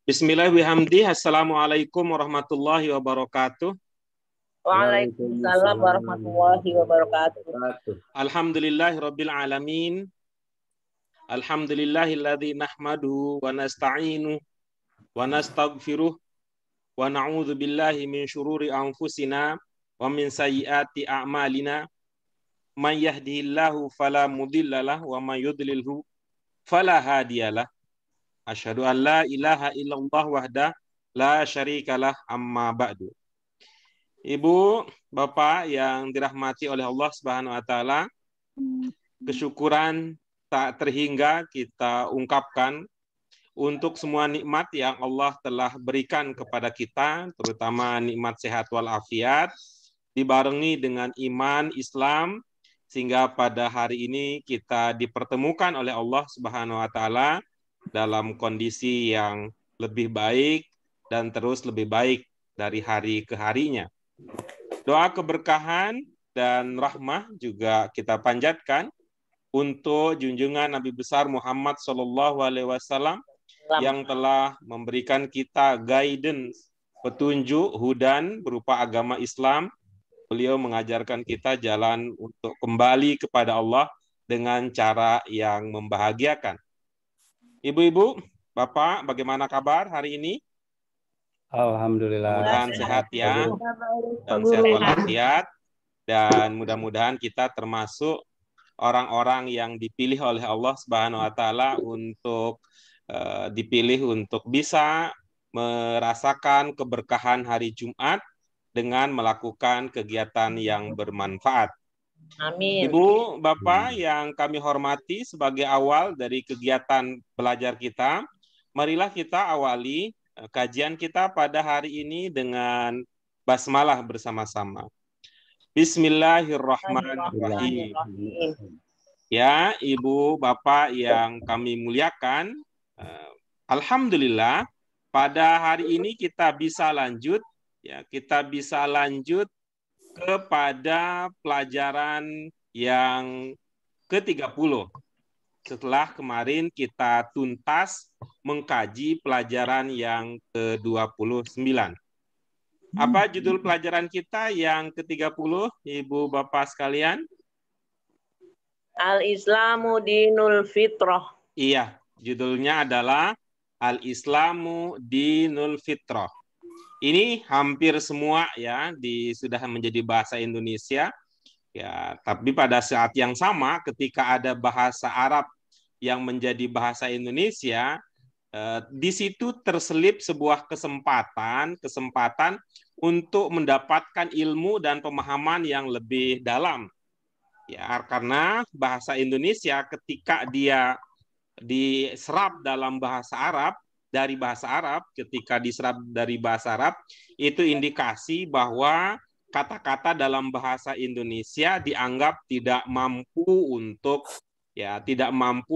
Bismillahirrahmanirrahim. Assalamualaikum warahmatullahi wabarakatuh. Waalaikumsalam warahmatullahi wabarakatuh. Alhamdulillahirabbil alamin. Alhamdulillahilladzi nahmaduhu wa nasta'inu wa nastaghfiruh wa na'udzu billahi min syururi anfusina wa min sayyiati a'malina. Man yahdihillahu fala mudhillalah wa man yudlilhu fala hadiyalah. Asyhadu an la ilaha illallah wahdah la syarikalah amma ba'du. Ibu, Bapak yang dirahmati oleh Allah Subhanahu wa taala, kesyukuran tak terhingga kita ungkapkan untuk semua nikmat yang Allah telah berikan kepada kita, terutama nikmat sehat walafiat, dibarengi dengan iman Islam, sehingga pada hari ini kita dipertemukan oleh Allah Subhanahu wa taala dalam kondisi yang lebih baik dan terus lebih baik dari hari ke harinya. Doa keberkahan dan rahmah juga kita panjatkan untuk junjungan Nabi besar Muhammad SAW yang telah memberikan kita guidance, petunjuk, hudan berupa agama Islam. Beliau mengajarkan kita jalan untuk kembali kepada Allah dengan cara yang membahagiakan. Ibu-ibu, Bapak, bagaimana kabar hari ini? Alhamdulillah. Mudah-mudahan sehat ya, dan sehat walafiat, dan mudah-mudahan kita termasuk orang-orang yang dipilih oleh Allah Subhanahu wa taala untuk dipilih untuk bisa merasakan keberkahan hari Jumat dengan melakukan kegiatan yang bermanfaat. Amin. Ibu, Bapak yang kami hormati, sebagai awal dari kegiatan belajar kita, marilah kita awali kajian kita pada hari ini dengan basmalah bersama-sama. Bismillahirrahmanirrahim. Ya, Ibu, Bapak yang kami muliakan, alhamdulillah pada hari ini kita bisa lanjut kepada pelajaran yang ke-30. Setelah kemarin kita tuntas mengkaji pelajaran yang ke-29. Apa judul pelajaran kita yang ke-30, Ibu Bapak sekalian? Al-Islamu dinul fitrah. Iya, judulnya adalah Al-Islamu dinul fitrah. Ini hampir semua ya sudah menjadi bahasa Indonesia ya, tapi pada saat yang sama ketika ada bahasa Arab yang menjadi bahasa Indonesia, di situ terselip sebuah kesempatan untuk mendapatkan ilmu dan pemahaman yang lebih dalam. Ya, karena bahasa Indonesia ketika dia diserap dalam bahasa Arab, ketika diserap dari bahasa Arab, itu indikasi bahwa kata-kata dalam bahasa Indonesia dianggap tidak mampu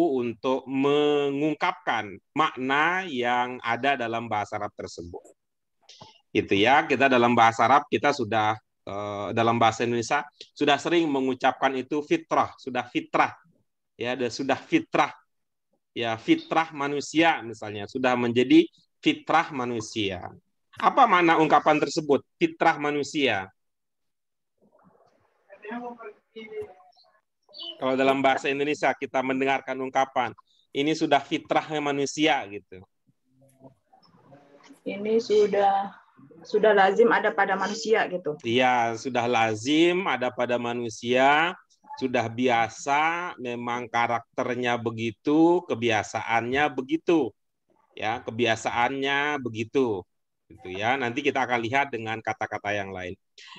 untuk mengungkapkan makna yang ada dalam bahasa Arab tersebut. Itu ya, kita dalam bahasa Arab kita sudah dalam bahasa Indonesia sudah sering mengucapkan itu fitrah, sudah fitrah. Ya, sudah fitrah. Ya, fitrah manusia misalnya sudah menjadi fitrah manusia. Apa makna ungkapan tersebut? Fitrah manusia. Kalau dalam bahasa Indonesia kita mendengarkan ungkapan ini sudah fitrahnya manusia gitu. Ini sudah lazim ada pada manusia gitu. Iya, sudah lazim ada pada manusia. Sudah biasa, memang karakternya begitu, kebiasaannya begitu. Ya, kebiasaannya begitu. Gitu ya. Nanti kita akan lihat dengan kata-kata yang lain.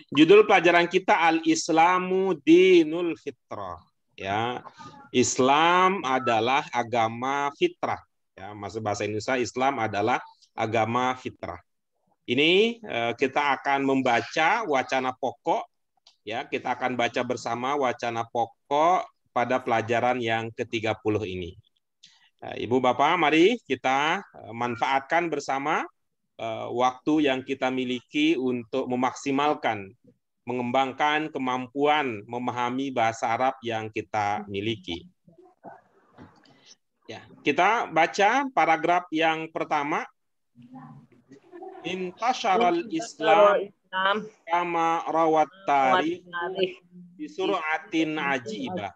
Judul pelajaran kita Al-Islamu dinul fitrah. Ya, Islam adalah agama fitrah. Ya, maksud bahasa Indonesia Islam adalah agama fitrah. Ini kita akan membaca wacana pokok. Ya, kita akan baca bersama wacana pokok pada pelajaran yang ke-30 ini. Ibu Bapak, mari kita manfaatkan bersama waktu yang kita miliki untuk memaksimalkan, mengembangkan kemampuan memahami bahasa Arab yang kita miliki. Ya, kita baca paragraf yang pertama Intasharal Islam kama rawat tarikh bi sur'atin ajibah.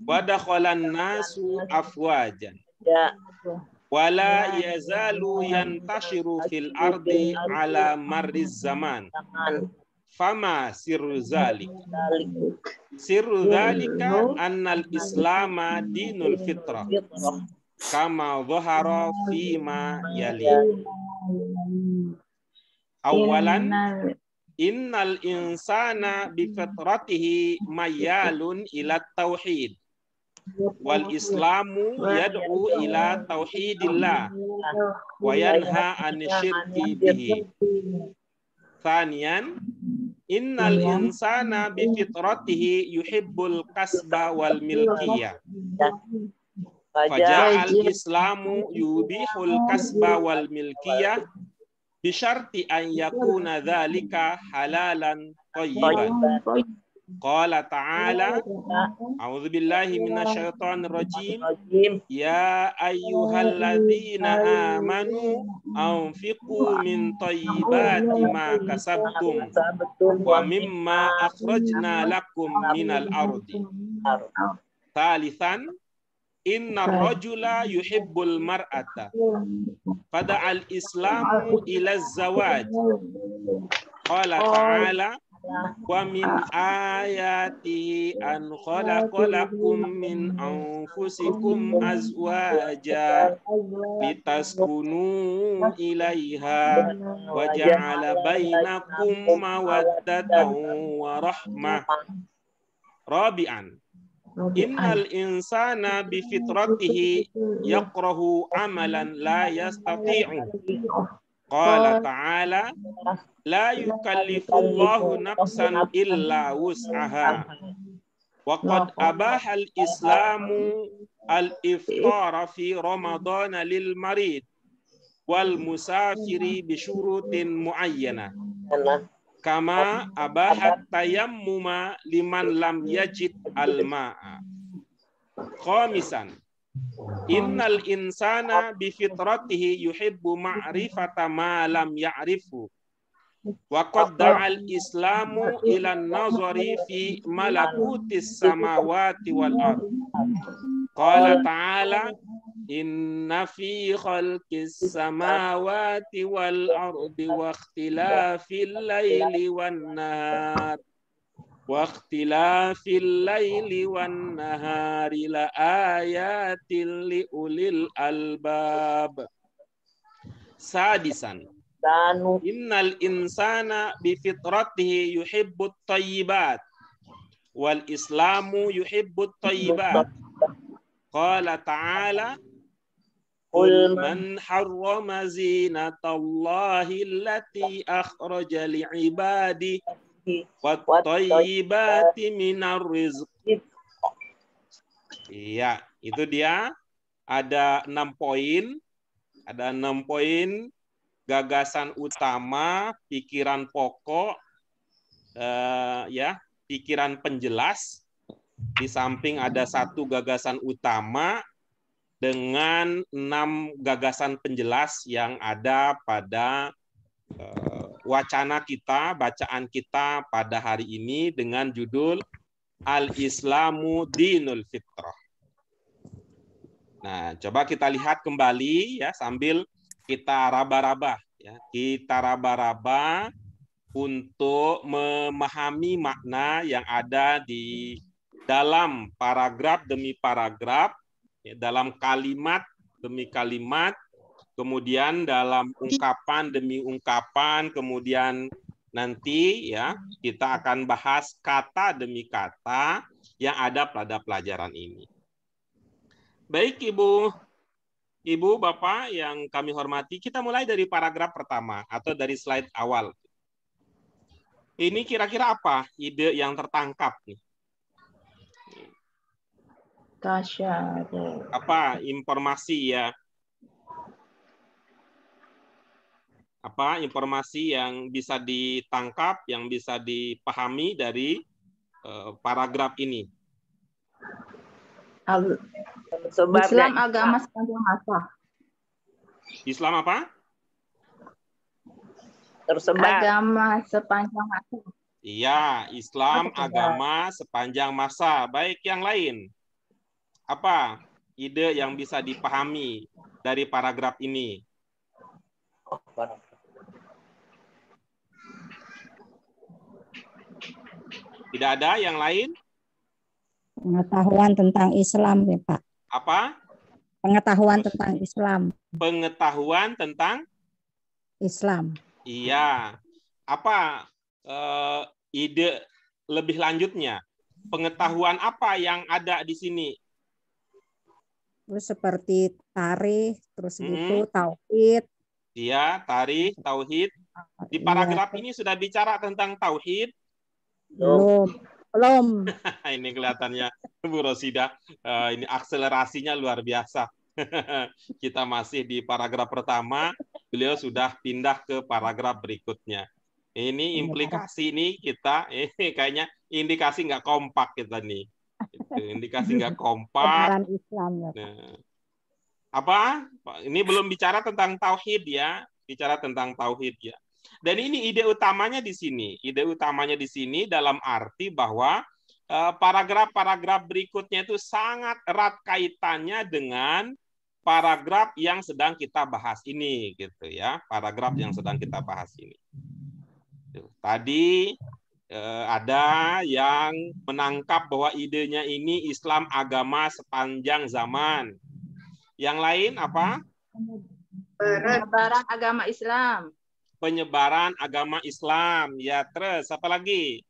Wadakhalan nasu afwajan. Wala yazalu yantashiru fil ardi ala marriz zaman. Fama sirru zalik. Sirru zalika annal islama dinul fitrah. Kama dhahara fima yali. Awalan innal insana bi fitratihi mayalun ila tauhid. Wal islamu yad'u ila tauhidillah wa yanha an syirki bihi. Thaniyan innal insana bi fitratihi yuhibbul kasba wal milkiyah. Faja'al islamu yubihul kasba wal milkiyah bisyarti an yakuna dzalika halalan thayyiban. Qala ta'ala a'udzubillahi minasyaitonir rajim ya ayyuhalladzina amanu anfiqu min thayyibati ma kasabtum wa mimma akhrajna lakum minal ardi. Thalithan innar rajula yuhibbul mar'ata fada'al islamu ila zawaj. Qala ta'ala wa min ayatihi an khalaqalakum min anfusikum azwaja litaskunu ilaiha wa ja'ala bainakum mawaddatan wa rahmah. Rabi'an innal insana bi fitratihi yakrahu amalan la yastati'u. Qala ta'ala la yukallifullahu nafsan illa wus'aha. Wa qad abaha al-islamu al-iftara fi ramadana lil marid wal musafiri bi syurutin muayyana. Kama abahat tayammuma liman lam yajid al-ma'a. Khamisan innal insana bi fitratihi yuhibbu ma'rifata ma lam ya'rifu. Wa qad da'al islamu ila an-nazari fi malakutis samawati wal ard. Qala ta'ala inna fi khalqis samawati wal ardi wa ikhtilafil laili wan nahar wa ikhtilafil laili wan nahari la ayatin li ulil albab. Sadisan innal insana bi fitratihi yuhibbut thayyibat wal islamu yuhibbut thayyibat. Qala ta'ala qul man harrama zinatallahi allati akhraja li'ibadihi wat thayyibati minar rizq. Iya, itu dia ada 6 poin. Ada 6 poin gagasan utama, pikiran pokok, pikiran penjelas. Di samping ada 1 gagasan utama dengan 6 gagasan penjelas yang ada pada wacana kita, bacaan kita pada hari ini dengan judul Al-Islamu Dinul Fitrah. Nah, coba kita lihat kembali ya sambil kita raba-raba ya. Kita raba-raba untuk memahami makna yang ada di dalam paragraf demi paragraf, ya, dalam kalimat demi kalimat, kemudian dalam ungkapan demi ungkapan, kemudian nanti ya kita akan bahas kata demi kata yang ada pada pelajaran ini. Baik Ibu, Bapak yang kami hormati, kita mulai dari paragraf pertama atau dari slide awal. Ini kira-kira apa ide yang tertangkap nih? Apa informasi ya? Apa informasi yang bisa ditangkap, yang bisa dipahami dari paragraf ini? Islam agama sepanjang masa. Islam apa? Tersebar. Agama sepanjang masa. Iya, Islam agama sepanjang masa. Baik, yang lain. Apa ide yang bisa dipahami dari paragraf ini? Tidak ada yang lain? Pengetahuan tentang Islam, ya Pak. Apa? Pengetahuan tentang Islam. Pengetahuan tentang Islam. Iya. Apa ide lebih lanjutnya? Pengetahuan apa yang ada di sini? Terus seperti tarikh, terus gitu tauhid. Iya, tarikh, tauhid. Di paragraf ini sudah bicara tentang tauhid. Belum. Ini kelihatannya Bu Rosida, ini akselerasinya luar biasa. Kita masih di paragraf pertama, beliau sudah pindah ke paragraf berikutnya. Ini implikasi ini kita, kayaknya indikasi nggak kompak kita nih. Indikasi nggak kompak. Kebenaran Islam, ya, Pak. Nah, apa? Ini belum bicara tentang tauhid ya, bicara tentang tauhid ya. Dan ini ide utamanya di sini. Ide utamanya di sini dalam arti bahwa paragraf-paragraf berikutnya itu sangat erat kaitannya dengan paragraf yang sedang kita bahas ini, gitu ya. Paragraf yang sedang kita bahas ini. Tadi ada yang menangkap bahwa idenya ini Islam agama sepanjang zaman. Yang lain apa? Penyebaran agama Islam. Penyebaran agama Islam. Ya, terus apa lagi?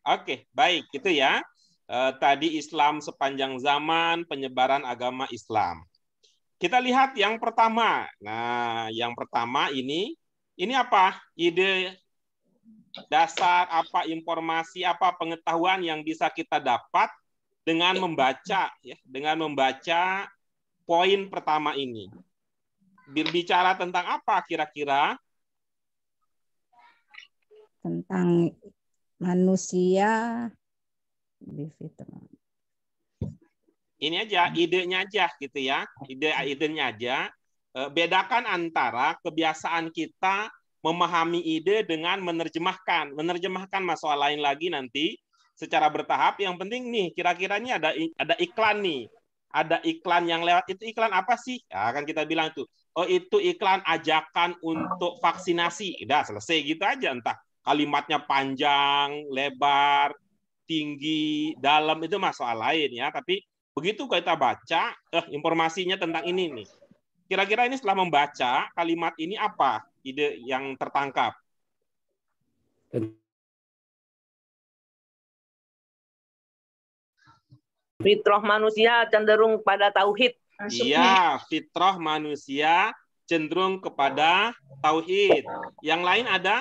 Oke, baik. Itu ya. Tadi Islam sepanjang zaman, penyebaran agama Islam. Kita lihat yang pertama. Nah, yang pertama ini apa? Ide dasar, apa informasi, apa pengetahuan yang bisa kita dapat dengan membaca, ya, dengan membaca poin pertama ini. Berbicara tentang apa kira-kira? Tentang manusia. Ini aja, idenya aja gitu ya. Idenya aja. Bedakan antara kebiasaan kita memahami ide dengan menerjemahkan. Menerjemahkan masalah lain lagi nanti secara bertahap. Yang penting nih, kira-kira ini ada iklan nih. Ada iklan yang lewat. Itu iklan apa sih? Ya, kan kita bilang tuh, oh itu iklan ajakan untuk vaksinasi. Udah selesai gitu aja. Entah kalimatnya panjang, lebar, tinggi, dalam, itu masalah lain ya. Tapi begitu kita baca, informasinya tentang ini nih. Kira-kira ini setelah membaca kalimat ini apa ide yang tertangkap? Fitrah manusia cenderung pada tauhid. Iya, fitrah manusia cenderung kepada tauhid. Yang lain ada?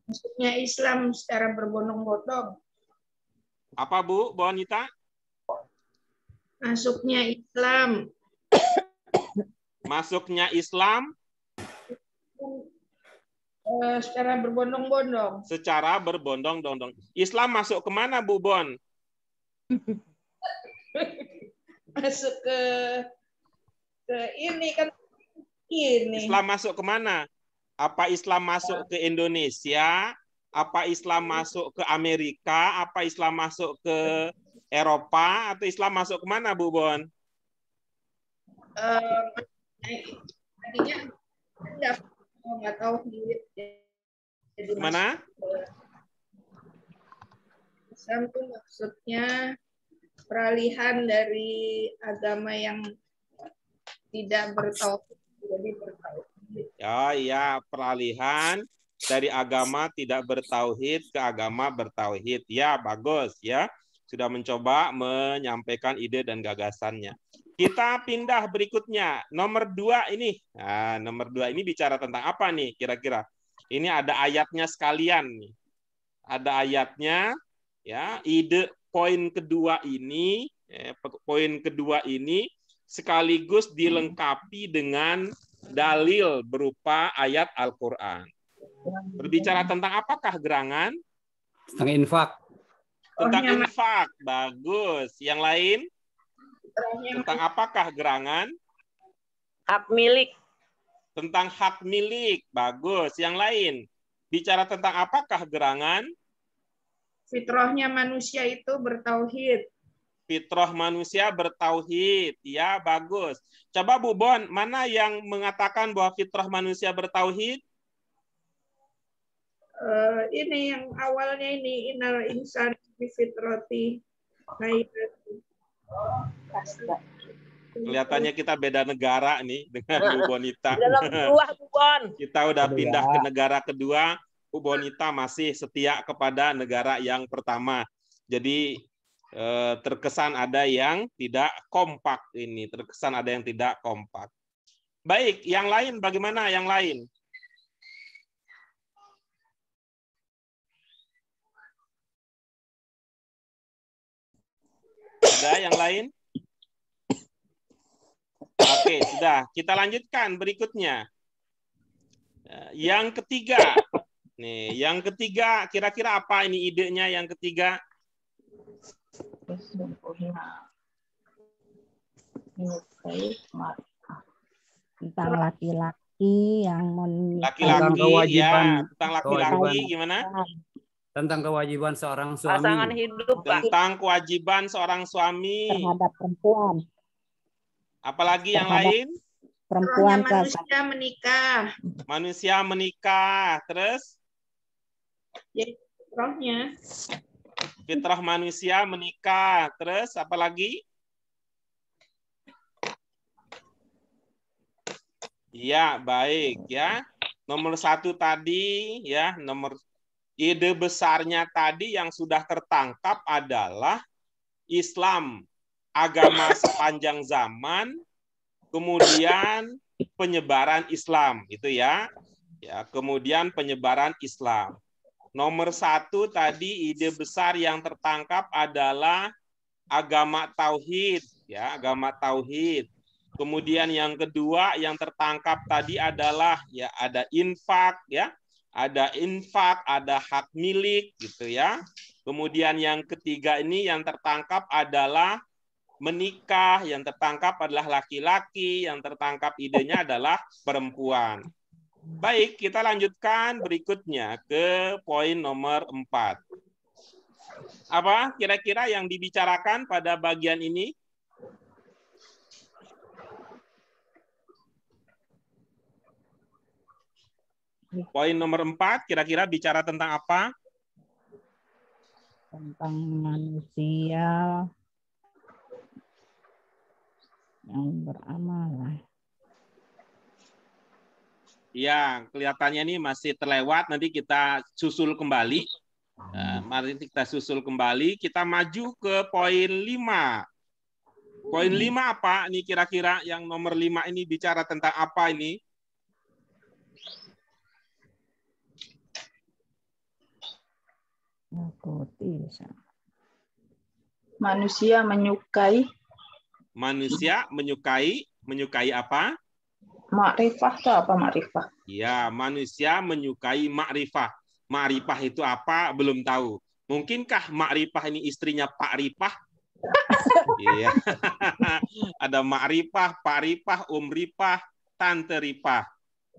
Masuknya Islam secara berbondong-bondong. Apa Bu Bonita? Masuknya Islam. Masuknya Islam secara berbondong-bondong. secara berbondong-bondong. Islam masuk kemana Bu Bon? Masuk ke ini kan ini. Islam masuk kemana? Apa Islam masuk ke Indonesia? Apa Islam masuk ke Amerika? Apa Islam masuk ke Eropa? Atau Islam masuk kemana Bu Bon? Tadinya nggak tahu jadi Mana? Islam itu maksudnya peralihan dari agama yang tidak bertauhid jadi bertauhid. Ya, iya, peralihan dari agama tidak bertauhid ke agama bertauhid. Ya, bagus ya. Sudah mencoba menyampaikan ide dan gagasannya. Kita pindah berikutnya. Nomor 2 ini. Nah, nomor 2 ini bicara tentang apa nih kira-kira? Ini ada ayatnya sekalian nih. Ada ayatnya ya. Ide poin kedua ini sekaligus dilengkapi dengan dalil berupa ayat Al-Qur'an. Berbicara tentang apakah gerangan? Tentang infak. Tentang Fitrahnya infak. Bagus. Yang lain? fitrahnya Tentang apakah gerangan? Hak milik. Tentang hak milik. Bagus. Yang lain? Bicara tentang apakah gerangan? fitrahnya manusia itu bertauhid. Fitrah manusia bertauhid. Ya, bagus. Coba Bu Bon, mana yang mengatakan bahwa fitrah manusia bertauhid? Ini yang awalnya ini innal insan bi fitrati khairati. Kelihatannya kita beda negara nih dengan Bu Bonita. Dalam dua, Bu Bon. Kita udah pindah ke negara kedua, Bu Bonita masih setia kepada negara yang pertama. Jadi terkesan ada yang tidak kompak ini. Terkesan ada yang tidak kompak. Baik, yang lain bagaimana yang lain? Ada yang lain? Oke, sudah. Kita lanjutkan berikutnya. Yang ketiga. Nih, yang ketiga kira-kira apa ini idenya yang ketiga? Tentang laki-laki yang Laki-laki ya, tentang laki-laki gimana? Tentang kewajiban seorang suami. Pasangan hidup, Pak. Tentang kewajiban seorang suami. terhadap perempuan. Apalagi yang lain? Perempuan Fitrahnya manusia menikah. Manusia menikah. Terus? Jadi fitrahnya Fitrah manusia menikah. Terus apalagi? Ya, baik ya. Nomor 1 tadi ya, nomor ide besarnya tadi yang sudah tertangkap adalah Islam, agama sepanjang zaman, kemudian penyebaran Islam, itu ya. Ya, kemudian penyebaran Islam. Nomor 1 tadi ide besar yang tertangkap adalah agama tauhid, ya, agama tauhid. Kemudian yang kedua yang tertangkap tadi adalah ya ada infak, ya. Ada infak, ada hak milik gitu ya. Kemudian yang ketiga ini yang tertangkap adalah menikah, yang tertangkap adalah laki-laki, yang tertangkap idenya adalah perempuan. Baik, kita lanjutkan berikutnya ke poin nomor 4. Apa kira-kira yang dibicarakan pada bagian ini? Poin nomor 4 kira-kira bicara tentang apa? Tentang manusia yang beramal. Ya, kelihatannya ini masih terlewat. Nanti kita susul kembali. Nah, mari kita susul kembali. Kita maju ke poin 5. Poin 5 apa? Ini kira-kira yang nomor 5 ini bicara tentang apa ini? Manusia menyukai Manusia menyukai apa? makrifah atau apa makrifah? Ya, manusia menyukai makrifah. Makrifah itu apa? Belum tahu. Mungkinkah makrifah ini istrinya Pak Ripah? Iya. Ada makrifah, Pak Ripah, Ripah, Tante Ripah.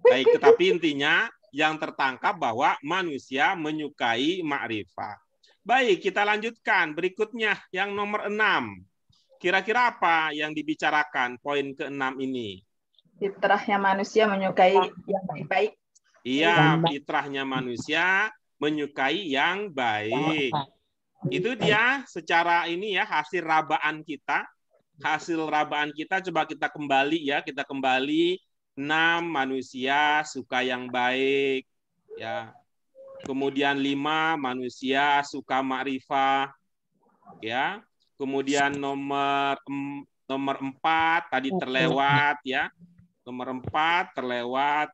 Baik, tetapi intinya yang tertangkap bahwa manusia menyukai makrifah. Baik, kita lanjutkan. Berikutnya yang nomor 6. Kira-kira apa yang dibicarakan poin ke-6 ini? Fitrahnya manusia menyukai yang baik-baik. Iya, fitrahnya manusia menyukai yang baik. Itu dia secara ini ya hasil rabaan kita. Hasil rabaan kita coba kita kembali ya, kita kembali 6 manusia suka yang baik ya. Kemudian 5 manusia suka makrifah ya. Kemudian nomor 4 tadi terlewat ya. Nomor 4 terlewat.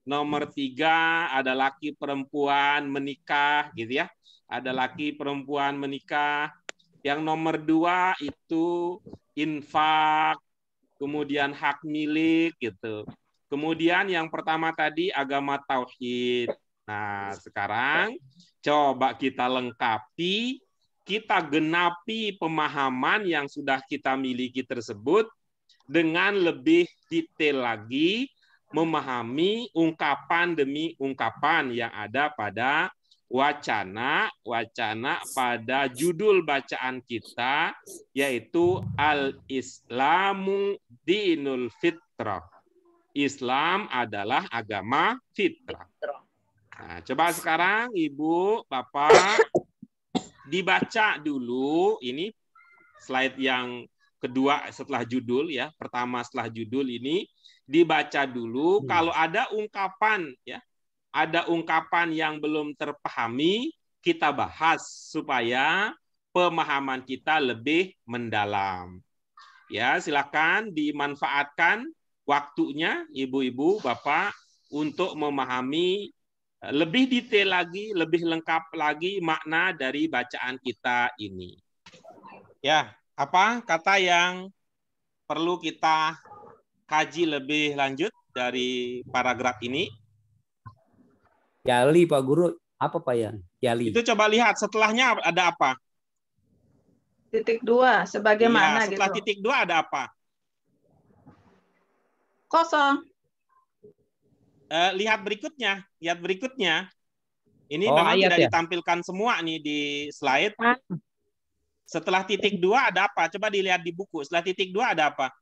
Nomor 3 ada laki perempuan menikah gitu ya. Ada laki perempuan menikah. Yang nomor 2 itu infak, kemudian hak milik gitu. Kemudian yang pertama tadi agama tauhid. Nah, sekarang coba kita lengkapi kita genapi pemahaman yang sudah kita miliki tersebut dengan lebih detail lagi, memahami ungkapan demi ungkapan yang ada pada wacana pada judul bacaan kita, yaitu Al-Islamu Dinul Fitrah. Islam adalah agama fitrah. Nah, coba sekarang Ibu, Bapak, dibaca dulu ini slide yang kedua setelah judul ya. Pertama setelah judul ini dibaca dulu. Kalau ada ungkapan ya, ada ungkapan yang belum terpahami, kita bahas supaya pemahaman kita lebih mendalam. Ya, silakan dimanfaatkan waktunya Ibu-ibu, Bapak untuk memahami lebih detail lagi, lebih lengkap lagi makna dari bacaan kita ini. Ya, apa kata yang perlu kita kaji lebih lanjut dari paragraf ini? Yali, Pak Guru. Apa Pak Yan? Yali. Itu coba lihat setelahnya ada apa? Titik 2, sebagaimana Iya, setelah gitu. titik 2 ada apa? Kosong. Lihat berikutnya. Ini Oh, memang ayat tidak ya? ditampilkan semua nih di slide. Setelah titik 2 ada apa? Coba dilihat di buku. Setelah titik 2 ada apa?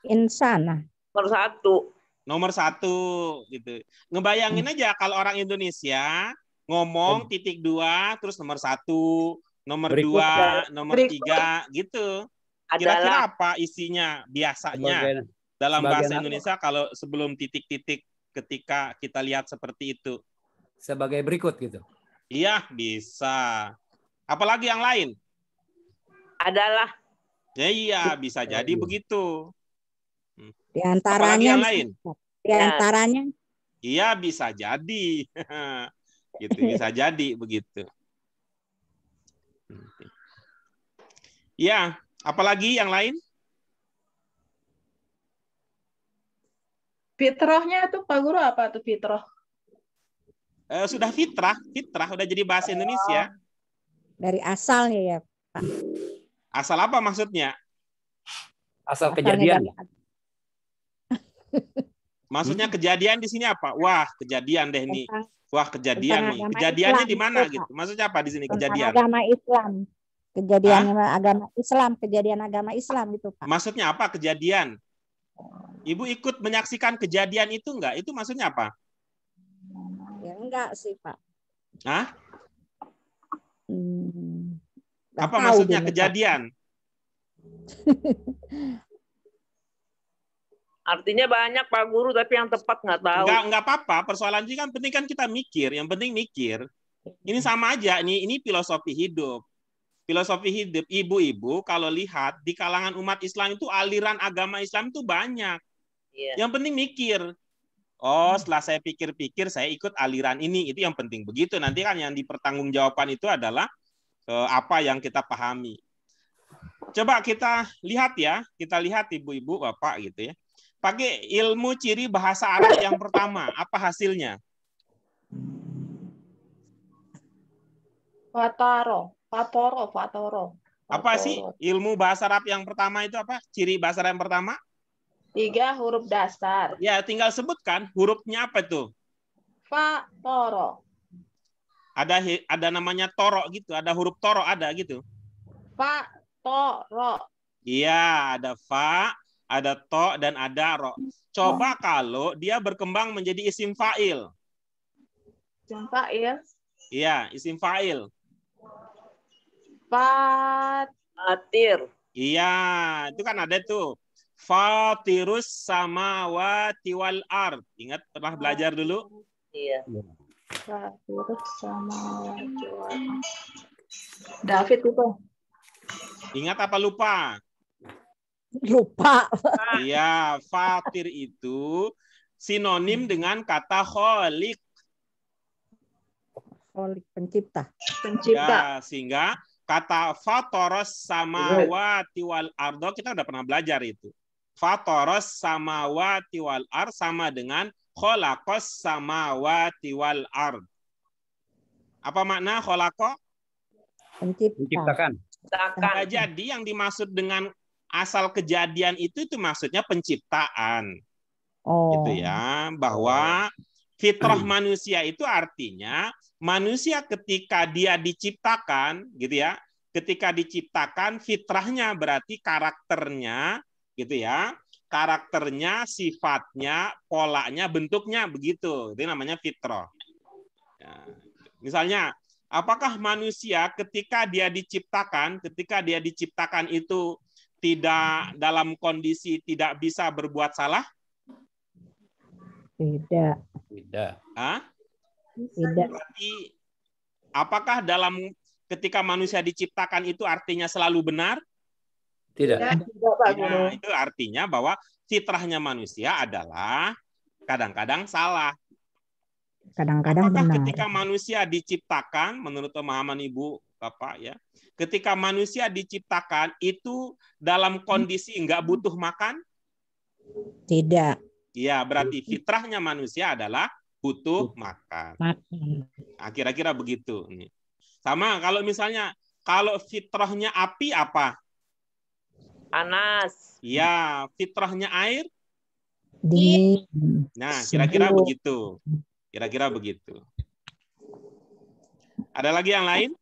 Insana. Nomor 1. Nomor 1 gitu. Ngebayangin aja kalau orang Indonesia ngomong titik 2 terus nomor 1, nomor Berikut. 2, nomor 3 gitu. Kira-kira Adalah apa isinya biasanya dalam bahasa Indonesia kalau sebelum titik-titik ketika kita lihat seperti itu? Sebagai berikut gitu. Iya, bisa. Apalagi yang lain? adalah Ya iya, bisa jadi begitu. Di Apalagi antaranya, yang lain? di antaranya Iya, bisa jadi. Gitu, bisa jadi begitu. Ya, apalagi yang lain? Fitrahnya tuh Pak Guru apa tuh fitrah? Sudah fitrah udah jadi bahasa Indonesia. dari asalnya ya. Asal apa maksudnya? Asal Asalnya kejadian. dari- Maksudnya kejadian di sini apa? Wah, kejadian deh nih. tentang, Wah, kejadian tentang nih. agama Kejadiannya Islam di mana itu, gitu? Pak. Maksudnya apa di sini Tentang kejadian? agama Islam. Kejadian agama Islam, kejadian agama Islam itu, Pak. Maksudnya apa kejadian? Ibu ikut menyaksikan kejadian itu enggak? Itu maksudnya apa? Ya enggak sih, Pak. Hah? Nggak Apa tahu maksudnya dia, Pak. kejadian? artinya banyak Pak Guru tapi yang tepat nggak tahu. Enggak apa-apa. Persoalan ini kan penting kan kita mikir. Yang penting mikir. Ini sama aja. Ini filosofi hidup. Filosofi hidup ibu-ibu kalau lihat di kalangan umat Islam itu aliran agama Islam itu banyak. Iya. Yang penting mikir. Oh, setelah saya pikir-pikir saya ikut aliran ini. Itu yang penting. Begitu nanti kan yang dipertanggungjawabkan itu adalah apa yang kita pahami. Coba kita lihat ya. Kita lihat ibu-ibu, Bapak gitu ya. Pakai ilmu ciri bahasa Arab yang pertama. Apa hasilnya? Fatoro. Apa sih ilmu bahasa Arab yang pertama itu apa? Ciri bahasa Arab yang pertama? 3 huruf dasar. Ya, tinggal sebutkan hurufnya apa tuh? Fatoro. Ada namanya toro gitu, ada huruf toro ada gitu. Fatoro. Iya, ada fa, ada to dan ada ro. Coba kalau dia berkembang menjadi isim fa'il. Fa'il. Iya, isim fa'il. Fatir. Iya, itu kan ada tuh. Fatirus samawati wal ard. Ingat pernah belajar dulu? Iya. Fatirus samawati wal ard. David itu. Ingat apa lupa? Lupa. Iya, fatir itu sinonim dengan kata kholik. Kholik, pencipta. Ya, sehingga kata fatoros samawati wal ardo kita udah pernah belajar itu. Fatoros samawati wal ard sama dengan kholakos samawati wal ard. Apa makna kholako? Pencipta. Menciptakan. Ciptakan. Jadi yang dimaksud dengan asal kejadian itu maksudnya penciptaan. Oh. Gitu ya, bahwa fitrah manusia itu artinya manusia ketika dia diciptakan, gitu ya, ketika diciptakan fitrahnya berarti karakternya, gitu ya, karakternya, sifatnya, polanya, bentuknya begitu, itu namanya fitrah. Ya. Misalnya, apakah manusia ketika dia diciptakan itu tidak dalam kondisi tidak bisa berbuat salah? Tidak. Tidak. Hah? Tidak. Berarti apakah ketika manusia diciptakan itu artinya selalu benar? Tidak. Tidak, Pak Guru. Ya, itu artinya bahwa fitrahnya manusia adalah kadang-kadang salah. Kadang-kadang Apakah benar. ketika manusia diciptakan, menurut pemahaman Ibu Bapak ya, ketika manusia diciptakan itu dalam kondisi nggak butuh makan? Tidak. Iya, berarti fitrahnya manusia adalah butuh makan. Nah, kira-kira begitu. Sama kalau misalnya kalau fitrahnya api apa? Panas. Ya, fitrahnya air. Dingin. Nah, kira-kira begitu. Kira-kira begitu. Ada lagi yang lain?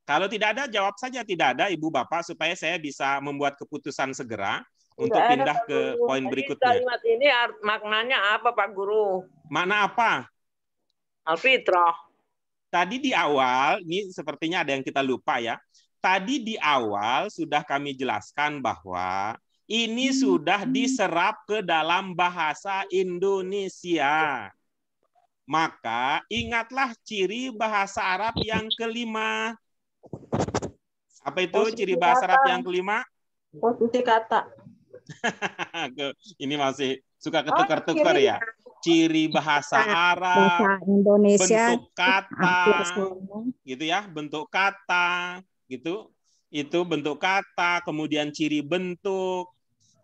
Kalau tidak ada, jawab saja tidak ada, Ibu Bapak, supaya saya bisa membuat keputusan segera untuk Tidak ada, pindah Pak ke Guru. poin Jadi berikutnya. kalimat ini maknanya apa, Pak Guru? Makna apa? Al-fitrah. Tadi di awal, ini sepertinya ada yang kita lupa ya. Tadi di awal sudah kami jelaskan bahwa ini sudah diserap ke dalam bahasa Indonesia. Maka ingatlah ciri bahasa Arab yang kelima. Apa itu ciri bahasa Arab yang kelima? Posisi kata. Ini masih suka ketukar-tukar ya. Ciri bahasa Arab, Bahasa Indonesia bentuk kata, hampir sama. gitu ya, bentuk kata, gitu. Itu bentuk kata, kemudian ciri bentuk,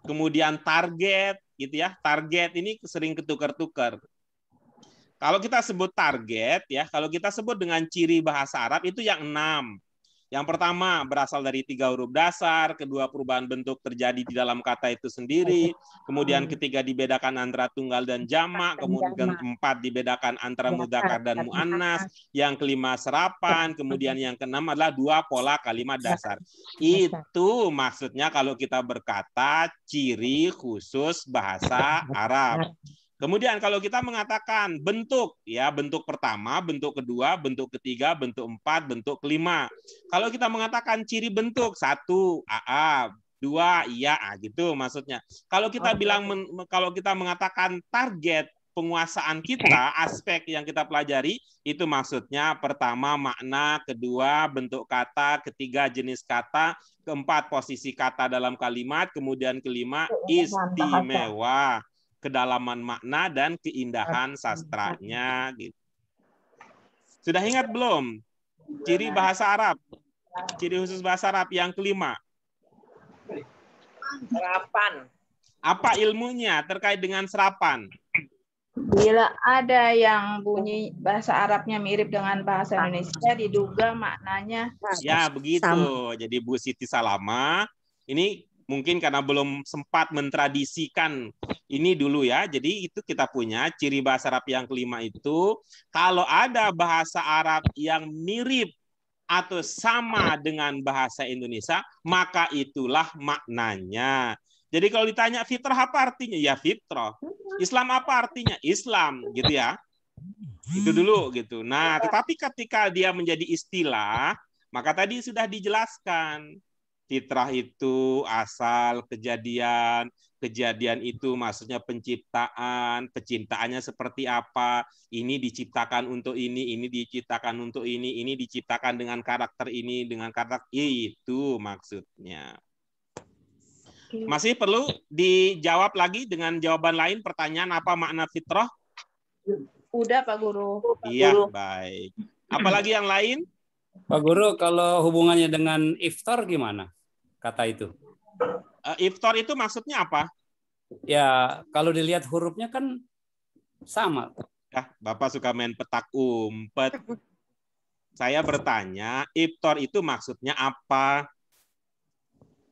kemudian target, gitu ya. Target ini sering ketukar-tukar. Kalau kita sebut target, ya, kalau kita sebut dengan ciri bahasa Arab itu yang 6. Yang pertama berasal dari 3 huruf dasar, kedua perubahan bentuk terjadi di dalam kata itu sendiri, kemudian ketiga dibedakan antara tunggal dan jamak, kemudian 4 dibedakan antara mudzakkar dan muannas, yang kelima serapan, kemudian yang keenam adalah 2 pola kalimat dasar. Itu maksudnya kalau kita berkata ciri khusus bahasa Arab. Kemudian kalau kita mengatakan bentuk, ya bentuk pertama, bentuk kedua, bentuk ketiga, bentuk 4, bentuk kelima. Kalau kita mengatakan ciri bentuk 1, AA, 2, iya, gitu maksudnya. Kalau kita kalau kita mengatakan target penguasaan kita, aspek yang kita pelajari, itu maksudnya pertama makna, kedua bentuk kata, ketiga jenis kata, keempat posisi kata dalam kalimat, kemudian kelima istimewa, kedalaman makna dan keindahan sastranya gitu. Sudah ingat belum? Ciri bahasa Arab. Ciri khusus bahasa Arab yang kelima. Serapan. Apa ilmunya terkait dengan serapan? Bila ada yang bunyi bahasa Arabnya mirip dengan bahasa Indonesia, diduga maknanya Ya, begitu. Jadi Bu Siti Salama, ini mungkin karena belum sempat mentradisikan ini dulu ya. Jadi itu kita punya ciri bahasa Arab yang kelima itu. Kalau ada bahasa Arab yang mirip atau sama dengan bahasa Indonesia, maka itulah maknanya. Jadi kalau ditanya fitrah apa artinya? Ya fitrah. Islam apa artinya? Islam, gitu ya. Itu dulu gitu. Nah, tetapi ketika dia menjadi istilah, maka tadi sudah dijelaskan. Fitrah itu asal kejadian, kejadian itu maksudnya penciptaan, penciptaannya seperti apa, ini diciptakan untuk ini diciptakan untuk ini diciptakan dengan karakter ini, dengan karakter itu maksudnya. Masih perlu dijawab lagi dengan jawaban lain pertanyaan apa makna fitrah? udah Pak Guru. Iya, baik. Apalagi yang lain? Pak Guru, kalau hubungannya dengan iftar gimana? Kata itu. Iftar itu maksudnya apa? Ya, kalau dilihat hurufnya kan sama. Bapak suka main petak umpet. Saya bertanya, iftar itu maksudnya apa?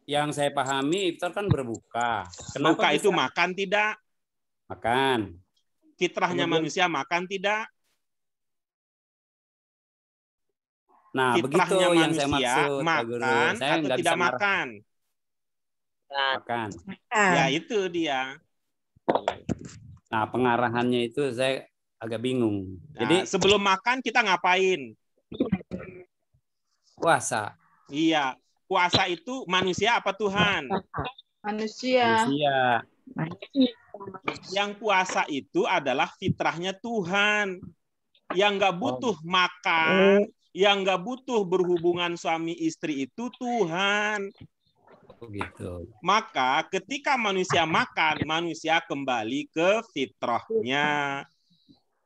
Yang saya pahami iftar kan berbuka. Kenapa Buka itu bisa makan tidak? makan? Fitrahnya Kemudian- manusia makan tidak? Nah, begitu Fitrahnya yang saya manusia maksud, Pak Guru. makan Saya atau nggak tidak bisa ngarah. makan? Makan. Ya itu dia. Nah, pengarahannya itu saya agak bingung. Nah, Jadi sebelum makan kita ngapain? puasa Iya, puasa itu manusia apa Tuhan? Manusia. manusia. Yang puasa itu adalah fitrahnya Tuhan. Yang nggak butuh makan, yang nggak butuh berhubungan suami istri itu Tuhan. Begitu. Maka ketika manusia makan, manusia kembali ke fitrahnya.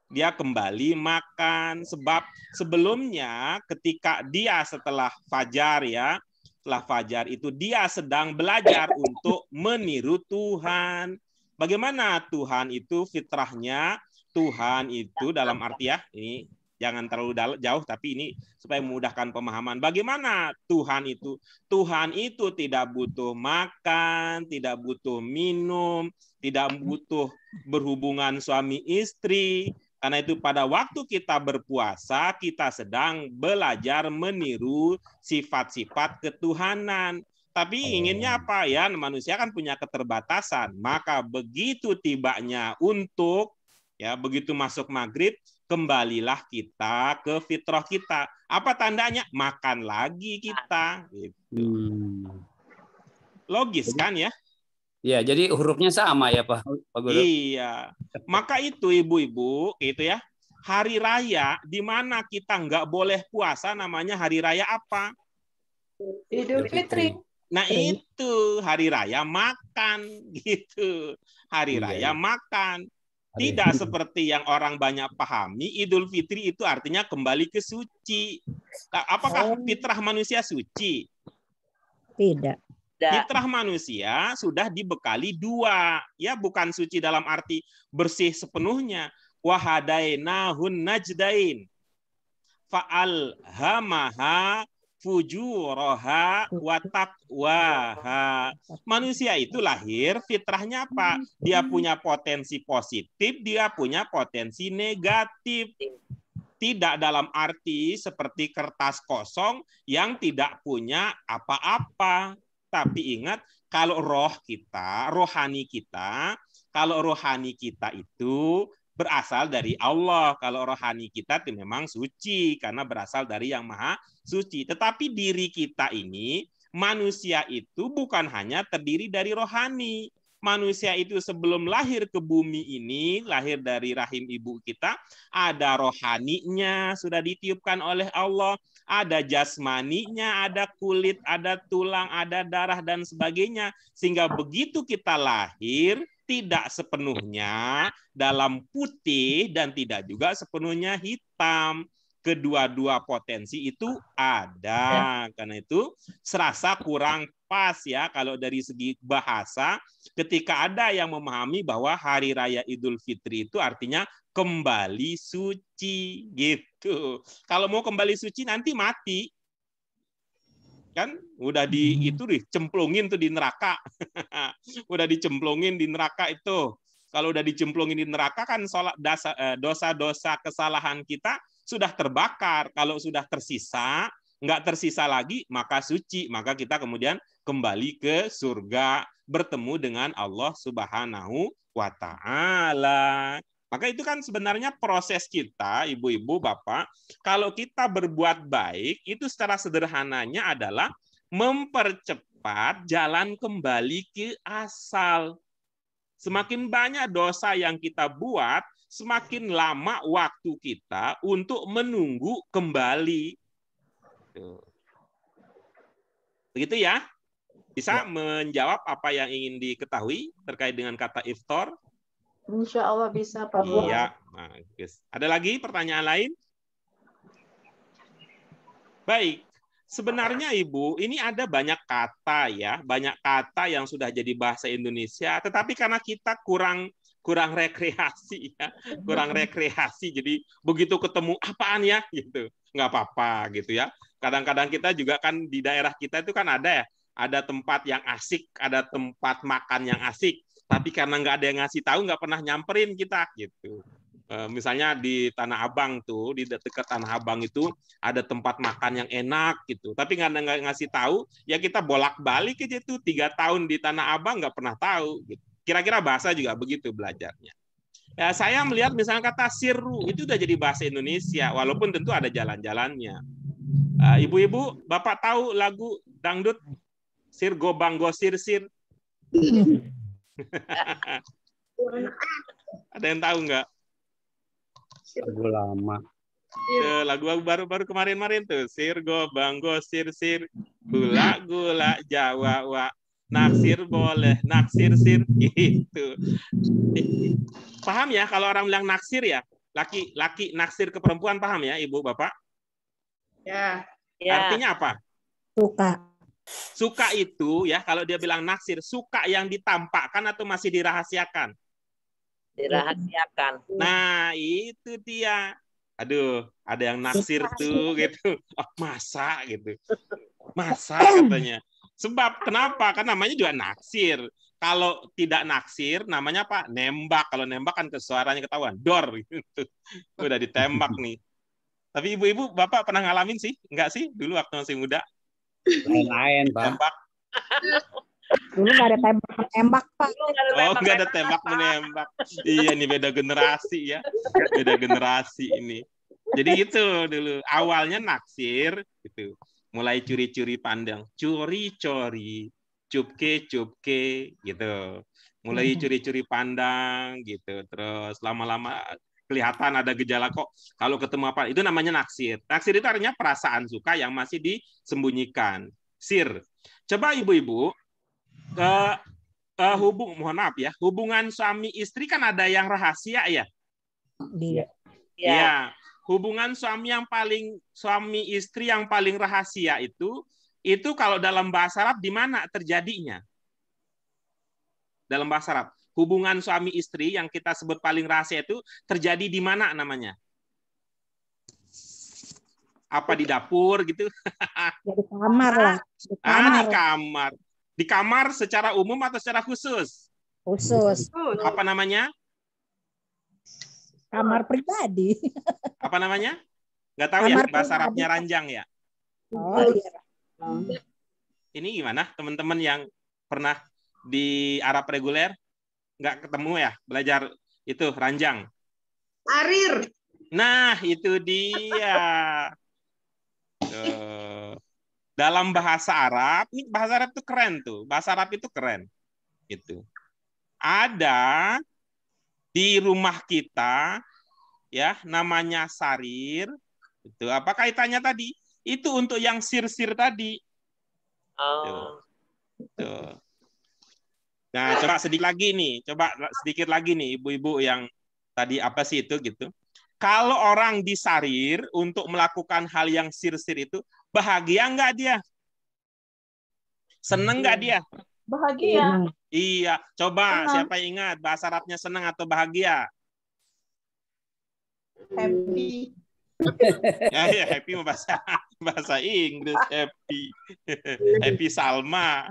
Dia kembali makan. Sebab sebelumnya ketika dia setelah fajar ya, setelah fajar itu dia sedang belajar untuk meniru Tuhan. Bagaimana Tuhan itu fitrahnya? Tuhan itu dalam arti ya, ini jangan terlalu jauh, tapi ini supaya memudahkan pemahaman. Bagaimana Tuhan itu? Tuhan itu tidak butuh makan, tidak butuh minum, tidak butuh berhubungan suami istri. Karena itu pada waktu kita berpuasa, kita sedang belajar meniru sifat-sifat ketuhanan. Tapi inginnya apa ya? Manusia kan punya keterbatasan. Maka begitu tibanya untuk ya begitu masuk maghrib, kembalilah kita ke fitrah kita. Apa tandanya? Makan lagi kita. Gitu. Logis kan ya? Ya, jadi hurufnya sama ya Pak Guru? Iya. Maka itu ibu-ibu, itu ya, hari raya di mana kita nggak boleh puasa namanya hari raya apa? Idul Fitri. Nah itu hari raya makan gitu. Hari raya makan. Tidak seperti yang orang banyak pahami, Idul Fitri itu artinya kembali ke suci. Apakah fitrah manusia suci? Tidak. Fitrah manusia sudah dibekali dua, ya bukan suci dalam arti bersih sepenuhnya. Wahadainahun najdain, fa'alhamaha fujuraha wa taqwaha. Manusia itu lahir fitrahnya apa? Dia punya potensi positif, dia punya potensi negatif. Tidak dalam arti seperti kertas kosong yang tidak punya apa-apa. Tapi ingat, kalau rohani kita itu berasal dari Allah. Kalau rohani kita itu memang suci karena berasal dari yang maha suci. Tetapi diri kita ini, manusia itu bukan hanya terdiri dari rohani. Manusia itu sebelum lahir ke bumi ini, lahir dari rahim ibu kita, ada rohaninya, sudah ditiupkan oleh Allah, ada jasmaninya, ada kulit, ada tulang, ada darah, dan sebagainya. Sehingga begitu kita lahir, tidak sepenuhnya dalam putih dan tidak juga sepenuhnya hitam. Kedua-dua potensi itu ada. Karena itu serasa kurang pas ya kalau dari segi bahasa ketika ada yang memahami bahwa hari raya Idul Fitri itu artinya kembali suci gitu. Kalau mau kembali suci nanti mati. Kan udah dicemplungin tuh di neraka. Udah dicemplungin di neraka itu. Kalau udah dicemplungin di neraka kan dosa-dosa kesalahan kita sudah terbakar. Kalau sudah tersisa, nggak tersisa lagi, maka suci. Maka kita kemudian kembali ke surga, bertemu dengan Allah Subhanahu wa Ta'ala. Maka itu kan sebenarnya proses kita, ibu-ibu, bapak, kalau kita berbuat baik, itu secara sederhananya adalah mempercepat jalan kembali ke asal. Semakin banyak dosa yang kita buat, semakin lama waktu kita untuk menunggu kembali. Begitu ya? Bisa menjawab apa yang ingin diketahui terkait dengan kata iftar? Insya Allah bisa, Pak Guru. Iya. Bagus. Ada lagi pertanyaan lain? Baik. Sebenarnya Ibu, ini ada banyak kata ya, banyak kata yang sudah jadi bahasa Indonesia, tetapi karena kita kurang rekreasi ya, kurang rekreasi, jadi begitu ketemu apaan ya gitu, nggak apa-apa gitu ya. Kadang-kadang kita juga kan di daerah kita itu kan ada ya, ada tempat yang asik, ada tempat makan yang asik, tapi karena nggak ada yang ngasih tahu, nggak pernah nyamperin kita gitu. Misalnya di Tanah Abang tuh, di dekat Tanah Abang itu ada tempat makan yang enak gitu, tapi nggak ngasih tahu, ya kita bolak-balik aja tuh 3 tahun di Tanah Abang nggak pernah tahu. Gitu. Kira-kira bahasa juga begitu belajarnya. Ya, saya melihat misalnya kata sirru itu udah jadi bahasa Indonesia, walaupun tentu ada jalan-jalannya. Ibu-ibu, Bapak tahu lagu dangdut Sirgo Banggo Sir? Ada yang tahu nggak? Lagu lama. Lagu baru kemarin tuh, Sirgo Banggo Sir, gula Jawa wa, naksir boleh, naksir sir gitu. Paham ya kalau orang bilang naksir ya, laki naksir ke perempuan, paham ya Ibu Bapak? Ya. Artinya apa? Suka itu ya, kalau dia bilang naksir, suka yang ditampakkan atau masih dirahasiakan? Dirahasiakan. Nah, itu dia. Aduh, ada yang naksir tuh gitu. Oh, masa gitu. Masa katanya. Sebab kenapa? Kan namanya juga naksir. Kalau tidak naksir namanya apa? Nembak. Kalau nembak kan suaranya ketahuan. Dor gitu. Udah ditembak nih. Tapi ibu-ibu, Bapak pernah ngalamin sih? Enggak sih? Dulu waktu masih muda. Lain-lain, Pak. Tembak. Dulu nggak ada tembak-tembak, Pak. Oh, nggak ada tembak menembak. Iya, ini beda generasi ya. Beda generasi ini. Jadi gitu dulu. Awalnya naksir gitu. Mulai curi-curi pandang. Curi-curi. Cupke gitu. Mulai curi-curi pandang gitu. Terus lama-lama kelihatan ada gejala kok. Kalau ketemu apa, itu namanya naksir. Naksir itu artinya perasaan suka yang masih disembunyikan. Sir. Coba ibu-ibu, mohon maaf ya, hubungan suami istri kan ada yang rahasia ya. Iya. Ya, hubungan suami istri yang paling rahasia itu kalau dalam bahasa Arab di mana terjadinya? Dalam bahasa Arab, hubungan suami istri yang kita sebut paling rahasia itu terjadi di mana namanya? Apa di dapur gitu? Ya, di kamar lah. Di kamar. Di kamar. Di kamar secara umum atau secara khusus? Khusus. Apa namanya? Kamar pribadi. Apa namanya? Nggak tahu ya, bahasa Arabnya ranjang ya. Oh iya. Ini gimana teman-teman yang pernah di Arab reguler? Nggak ketemu ya, belajar itu ranjang. Arir. Nah, itu dia. Dalam bahasa Arab, ini bahasa Arab itu keren tuh. Bahasa Arab itu keren. Gitu. Ada di rumah kita ya, namanya sarir. Itu apa kaitannya tadi? Itu untuk yang sir-sir tadi. Tuh. Nah, coba sedikit lagi nih ibu-ibu yang tadi apa sih itu gitu. Kalau orang disarir untuk melakukan hal yang sir-sir itu, bahagia nggak dia? Seneng nggak dia? Bahagia. Iya, coba Senang. siapa yang ingat bahasa Arabnya senang atau bahagia? Happy. Ya, happy bahasa Inggris, happy. Happy Salma.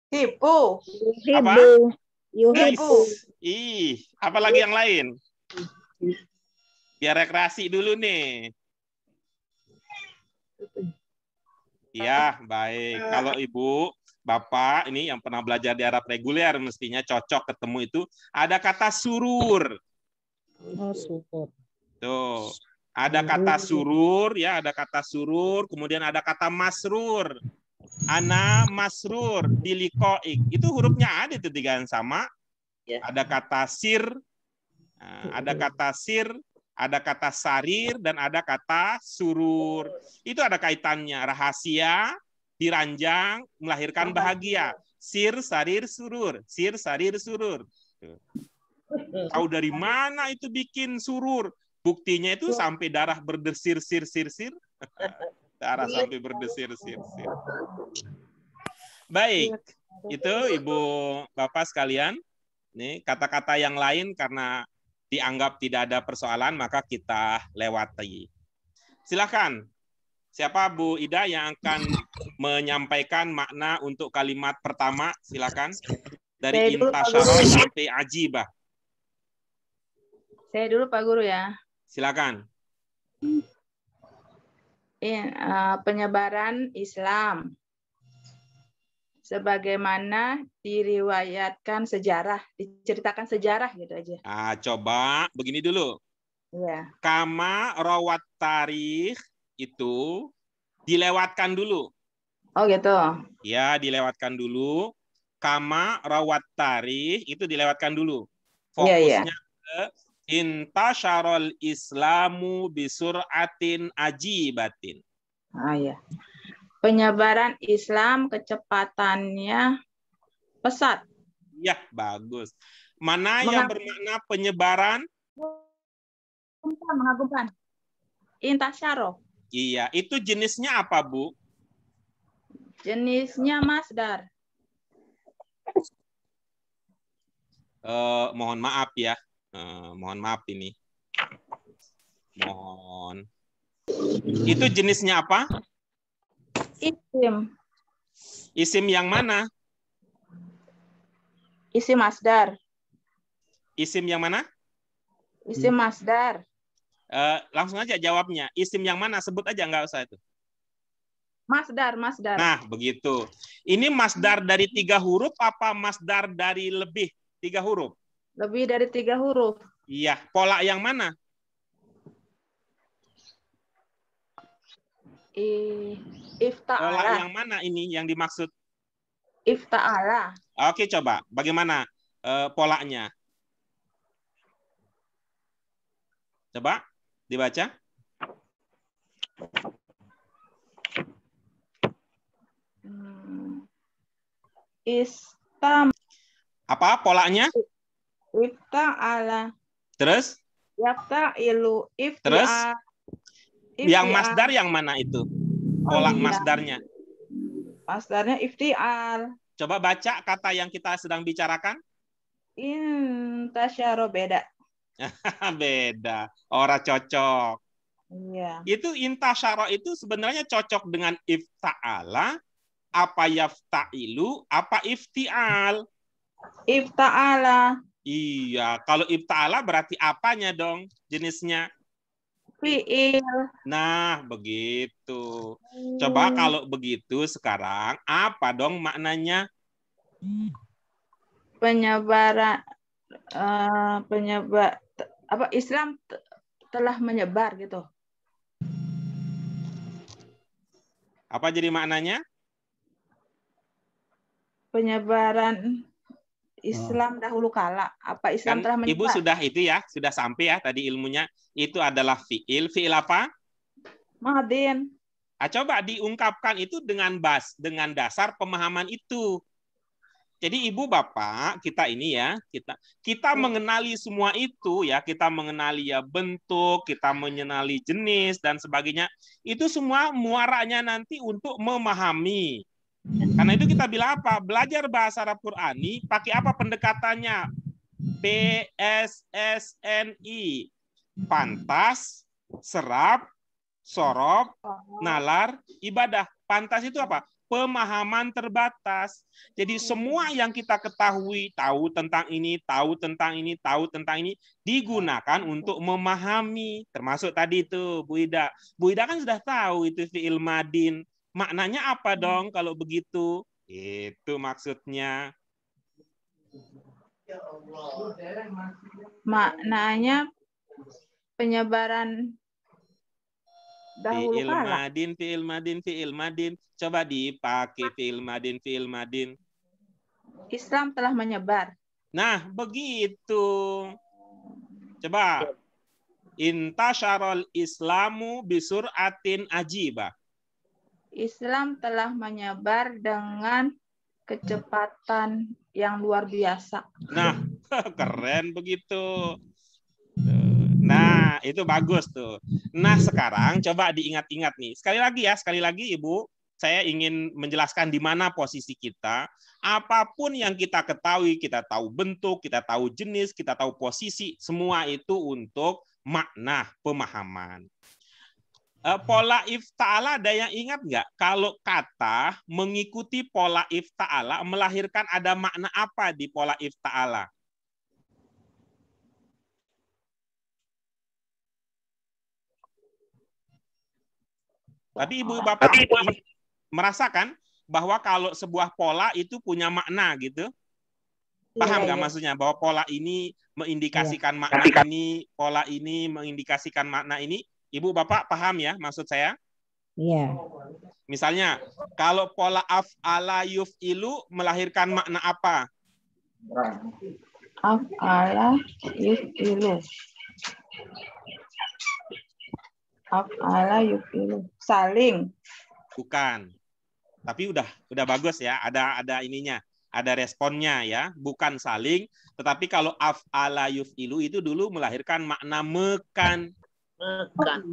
Hipo. Apa? Yuhibu. Apa lagi yang lain? Biar rekreasi dulu nih. Ya, baik. Kalau Ibu, Bapak ini yang pernah belajar di Arab reguler mestinya cocok ketemu itu ada kata surur. Oh, syukur. Tuh. Ada kata surur ya, ada kata surur, kemudian ada kata masrur. Ana masrur dilikoik. Itu hurufnya ada itu 3 yang sama. Ada kata sir, ada kata sir, ada kata sarir, dan ada kata surur. Itu ada kaitannya. Rahasia, diranjang, melahirkan bahagia. Sir, sarir, surur. Sir, sarir, surur. Tahu dari mana itu bikin surur? Buktinya itu sampai darah berdesir-sir-sir-sir. Tara sampai berdesir-desir. Baik, itu Ibu Bapak sekalian. Nih kata-kata yang lain karena dianggap tidak ada persoalan maka kita lewati. Silakan. Siapa Bu Ida yang akan menyampaikan makna untuk kalimat pertama? Silakan. Dari intasyarah sampai ajibah. Saya dulu Pak Guru ya. Silakan. Penyebaran Islam. Sebagaimana diriwayatkan sejarah, diceritakan sejarah gitu aja. Coba begini dulu. Iya. Kama rawat tarikh itu dilewatkan dulu. Oh gitu. Ya, dilewatkan dulu. Kama rawat tarikh itu dilewatkan dulu. Fokusnya ke intasyarul islamu bisur'atin ajibatin. Iya. Penyebaran Islam kecepatannya pesat. Ya, bagus. Mana yang bermakna penyebaran? Mengagumkan. Intasyarah. Iya, itu jenisnya apa, Bu? Jenisnya masdar. Mohon maaf ya. Mohon maaf ini. Mohon. Itu jenisnya apa? Isim. Isim yang mana? Isim masdar. Isim yang mana? Isim masdar. Langsung aja jawabnya. Isim yang mana? Sebut aja, nggak usah itu. Masdar. Nah, begitu. Ini masdar dari 3 huruf apa masdar dari lebih 3 huruf? Lebih dari 3 huruf. Iya. Pola yang mana? Ifta'ala. Pola yang mana ini yang dimaksud? Ifta'ala. Oke, coba. Bagaimana polanya? Coba dibaca. Apa polanya? Ifta'ala. Terus? Yafta'ilu. Terus? Yang masdar yang mana itu? Pola masdarnya. Masdarnya ifti'al. Coba baca kata yang kita sedang bicarakan. Intasyarah beda. Beda. Ora cocok. Iya. Itu intasyarah itu sebenarnya cocok dengan ifta'ala, apa yafta'ilu, apa ifti'al. Ifta'ala. Iya, kalau ifta'ala berarti apanya dong jenisnya? Fi'il. Nah, begitu. Coba kalau begitu sekarang apa dong maknanya? Penyebaran apa Islam telah menyebar gitu. Apa jadi maknanya? Penyebaran Islam dahulu kala. Apa Islam telah menyebar? Ibu sudah itu ya, sudah sampai ya tadi ilmunya. Itu adalah fi'il. Fi'il apa? Madin. Coba diungkapkan itu dengan dasar pemahaman itu. Jadi Ibu Bapak, kita ini ya, kita mengenali semua itu ya, kita mengenali ya bentuk, kita mengenali jenis dan sebagainya. Itu semua muaranya nanti untuk memahami. Karena itu kita bilang apa? Belajar bahasa Arab Qurani pakai apa pendekatannya? PSSNI. Pantas, serap, sorob, nalar, ibadah. Pantas itu apa? Pemahaman terbatas. Jadi semua yang kita ketahui, tahu tentang ini, tahu tentang ini, tahu tentang ini, digunakan untuk memahami. Termasuk tadi itu Bu Ida. Bu Ida kan sudah tahu itu fi'il madin. Maknanya apa dong kalau begitu? Itu maksudnya. Maknanya penyebaran dahulu kala. Fi'il madin. Coba dipakai fi'il madin. Islam telah menyebar. Nah, begitu. Coba. Intasyarul islamu bisur'atin ajibah. Islam telah menyebar dengan kecepatan yang luar biasa. Nah, keren begitu. Nah, itu bagus tuh. Nah, sekarang coba diingat-ingat nih. Sekali lagi Ibu, saya ingin menjelaskan di mana posisi kita. Apapun yang kita ketahui, kita tahu bentuk, kita tahu jenis, kita tahu posisi, semua itu untuk makna pemahaman. Pola ifta'ala ada yang ingat nggak? Kalau kata mengikuti pola ifta'ala melahirkan ada makna apa di pola ifta'ala? Tapi Ibu Bapak merasakan bahwa kalau sebuah pola itu punya makna gitu? Paham nggak maksudnya? Bahwa pola ini mengindikasikan makna ini, pola ini mengindikasikan makna ini. Ibu Bapak paham ya maksud saya? Iya. Misalnya, kalau pola af'ala yuf'ilu melahirkan makna apa? Af'ala yuf'ilu. Af'ala yuf'ilu. Saling. Bukan. Tapi udah bagus ya, ada ininya, ada responnya ya, bukan saling, tetapi kalau af'ala yuf'ilu itu dulu melahirkan makna mekan. Mekan.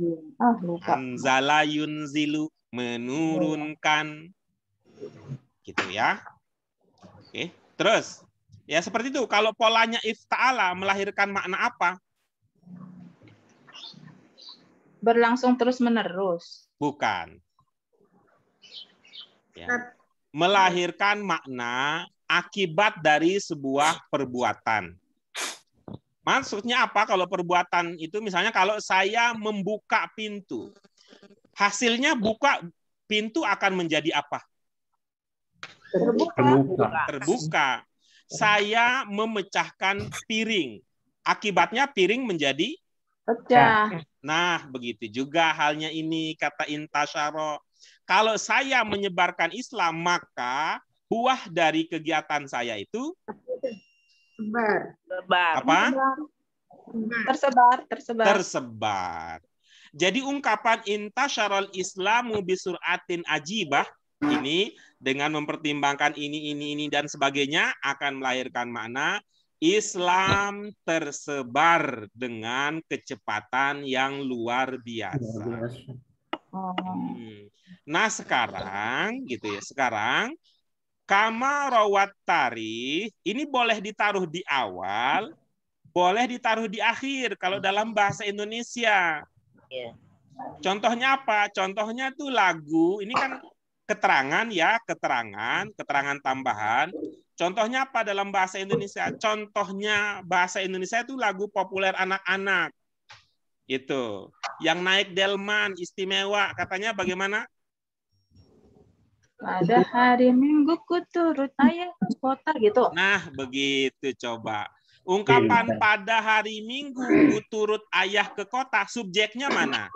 Anzala yunzilu, menurunkan. Gitu ya. Oke, terus ya seperti itu. Kalau polanya ifta'ala melahirkan makna apa? Berlangsung terus-menerus. Bukan. Ya. Melahirkan makna akibat dari sebuah perbuatan. Maksudnya apa kalau perbuatan itu? Misalnya kalau saya membuka pintu, hasilnya buka pintu akan menjadi apa? Terbuka. Saya memecahkan piring, akibatnya piring menjadi Pecah. Nah, begitu juga halnya ini kata intasyaro. Kalau saya menyebarkan Islam, maka buah dari kegiatan saya itu apa? Tersebar. Jadi ungkapan intasyarul Islamu bisur'atin ajibah ini dengan mempertimbangkan ini dan sebagainya akan melahirkan makna Islam tersebar dengan kecepatan yang luar biasa. Nah, sekarang gitu ya. Sekarang kama rawat tarikh ini boleh ditaruh di awal, boleh ditaruh di akhir kalau dalam bahasa Indonesia. Contohnya apa? Contohnya tuh lagu, ini kan keterangan ya, keterangan tambahan. Contohnya apa dalam bahasa Indonesia? Contohnya bahasa Indonesia itu lagu populer anak-anak. Itu. Yang naik delman istimewa, katanya bagaimana? Pada hari Minggu ku turut ayah ke kota gitu. Nah, begitu coba. Ungkapan pada hari Minggu ku turut ayah ke kota, subjeknya mana?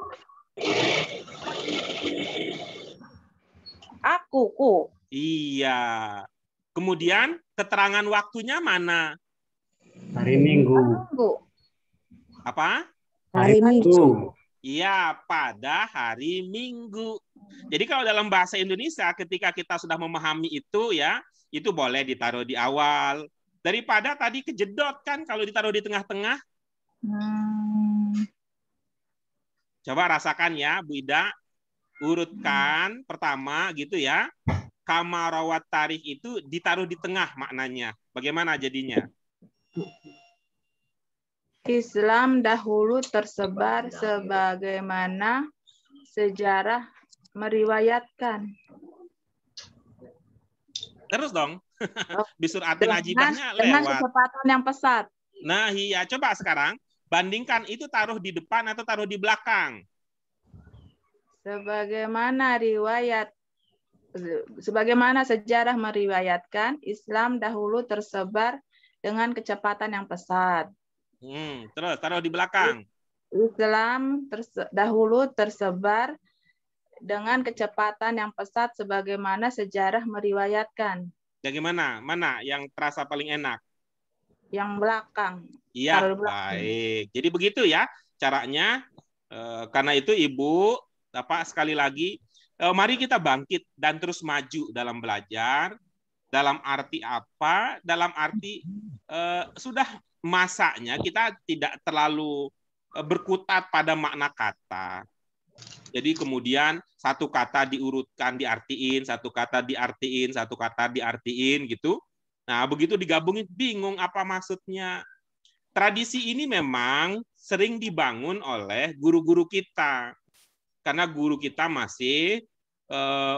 Aku. Iya. Kemudian keterangan waktunya mana? Hari Minggu. Apa? Hari Minggu. Iya, pada hari Minggu. Jadi kalau dalam bahasa Indonesia ketika kita sudah memahami itu ya, itu boleh ditaruh di awal. Daripada tadi kejedot kan kalau ditaruh di tengah-tengah. Coba rasakan ya, Bu Ida. Urutkan pertama gitu ya. Kama rawat tarikh itu ditaruh di tengah maknanya. Bagaimana jadinya? Islam dahulu tersebar sebagaimana sejarah meriwayatkan. Terus dong. Bisur'atin ajibahnya dengan lewat. kecepatan yang pesat. Nah, iya. Coba sekarang bandingkan itu taruh di depan atau taruh di belakang. Sebagaimana sejarah meriwayatkan, Islam dahulu tersebar dengan kecepatan yang pesat. Terus taruh di belakang. Islam dahulu tersebar dengan kecepatan yang pesat sebagaimana sejarah meriwayatkan. Bagaimana? Mana yang terasa paling enak? Yang belakang. Iya, baik. Jadi begitu ya caranya. Karena itu Ibu, sekali lagi, mari kita bangkit dan terus maju dalam belajar. Dalam arti apa? Dalam arti sudah masanya kita tidak terlalu berkutat pada makna kata. Jadi kemudian satu kata diurutkan, diartiin, satu kata diartiin, satu kata diartiin gitu. Nah, begitu digabungin bingung apa maksudnya. Tradisi ini memang sering dibangun oleh guru-guru kita. Karena guru kita masih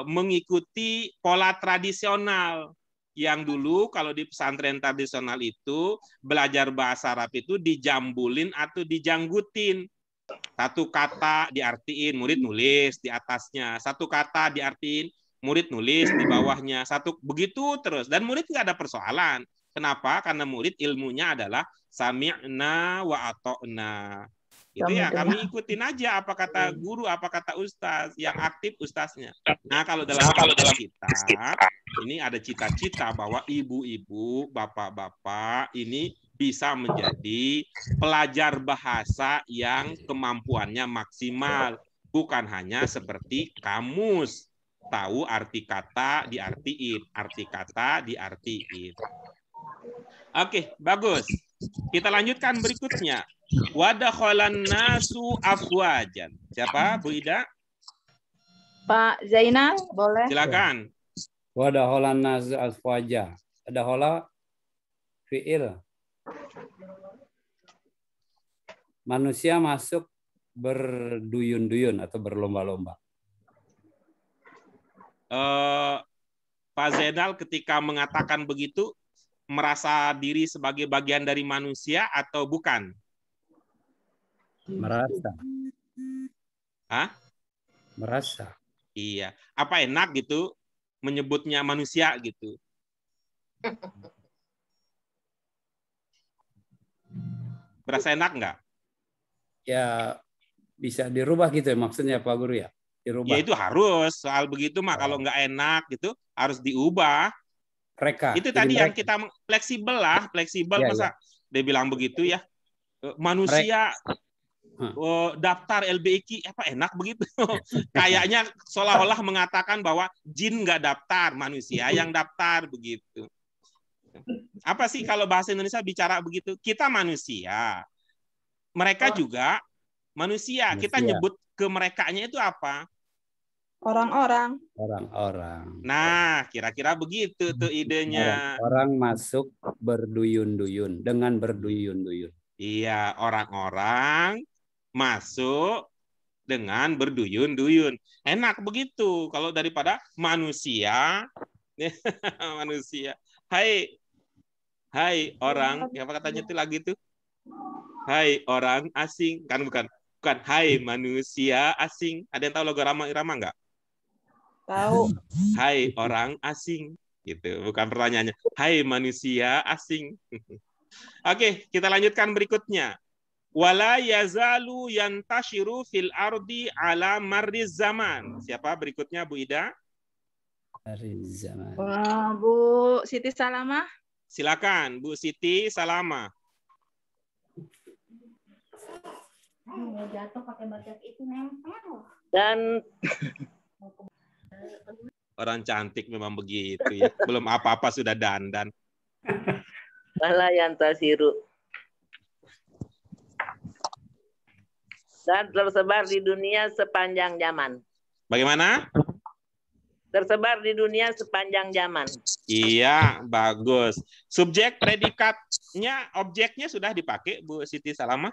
mengikuti pola tradisional. Yang dulu kalau di pesantren tradisional itu belajar bahasa Arab itu dijambulin atau dijanggutin. Satu kata diartiin, murid nulis di atasnya. Satu kata diartiin, murid nulis di bawahnya. Satu begitu terus. Dan murid nggak ada persoalan. Kenapa? Karena murid ilmunya adalah sami'na wa ata'na. Itu ya, kami ikutin aja apa kata guru, apa kata ustaz. Yang aktif ustaznya. Nah, kalau dalam kita, ini ada cita-cita bahwa ibu-ibu, bapak-bapak ini bisa menjadi pelajar bahasa yang kemampuannya maksimal. Bukan hanya seperti kamus. Tahu arti kata diartiin. Arti kata diartiin. Oke, bagus. Kita lanjutkan berikutnya. Wadakhalan nasu afwajan. Siapa, Bu Ida? Pak Zainal, boleh? Silakan. Wadakhalan nasu afwaja. Adakhala fi'il. Manusia masuk berduyun-duyun atau berlomba-lomba. Pak Zainal ketika mengatakan begitu, merasa diri sebagai bagian dari manusia atau bukan? Merasa. Hah? Merasa. Iya. Apa enak gitu menyebutnya manusia gitu? Berasa enak nggak? Ya bisa dirubah gitu ya maksudnya Pak Guru ya? Dirubah. Ya itu harus. Soal begitu mah kalau nggak enak gitu harus diubah. Mereka. Itu tadi yang kita fleksibel lah. Fleksibel Ya, masa dia bilang begitu ya. Manusia daftar LBIK apa enak begitu. Kayaknya seolah-olah mengatakan bahwa jin nggak daftar, manusia yang daftar begitu. Apa sih kalau bahasa Indonesia bicara begitu? Kita manusia. Mereka juga manusia. Kita nyebut ke merekanya itu apa? Orang-orang. Orang-orang. Nah, kira-kira begitu tuh idenya. Orang masuk berduyun-duyun, dengan berduyun-duyun. Iya, orang-orang masuk dengan berduyun-duyun. Enak begitu kalau daripada manusia. Manusia. Hai orang, apa katanya itu lagi tuh? Hai orang asing, kan bukan hai manusia asing. Ada yang tahu logo irama nggak? Tahu. Hai orang asing, gitu. Bukan pertanyaannya. Hai manusia asing. Oke, kita lanjutkan berikutnya. Wala yazalu yantashiru fil ardi ala marriz zaman. Siapa berikutnya, Bu Ida? Marriz zaman. Bu Siti Salamah. Silakan, Bu Siti Salamah. Jatuh pakai bajak itu nempel. Dan Orang cantik memang begitu ya. Belum apa-apa sudah dandan. wala yantasiru. Dan tersebar di dunia sepanjang zaman. Bagaimana? Tersebar di dunia sepanjang zaman. Iya, bagus. Subjek predikatnya, objeknya sudah dipakai, Bu Siti Salamah?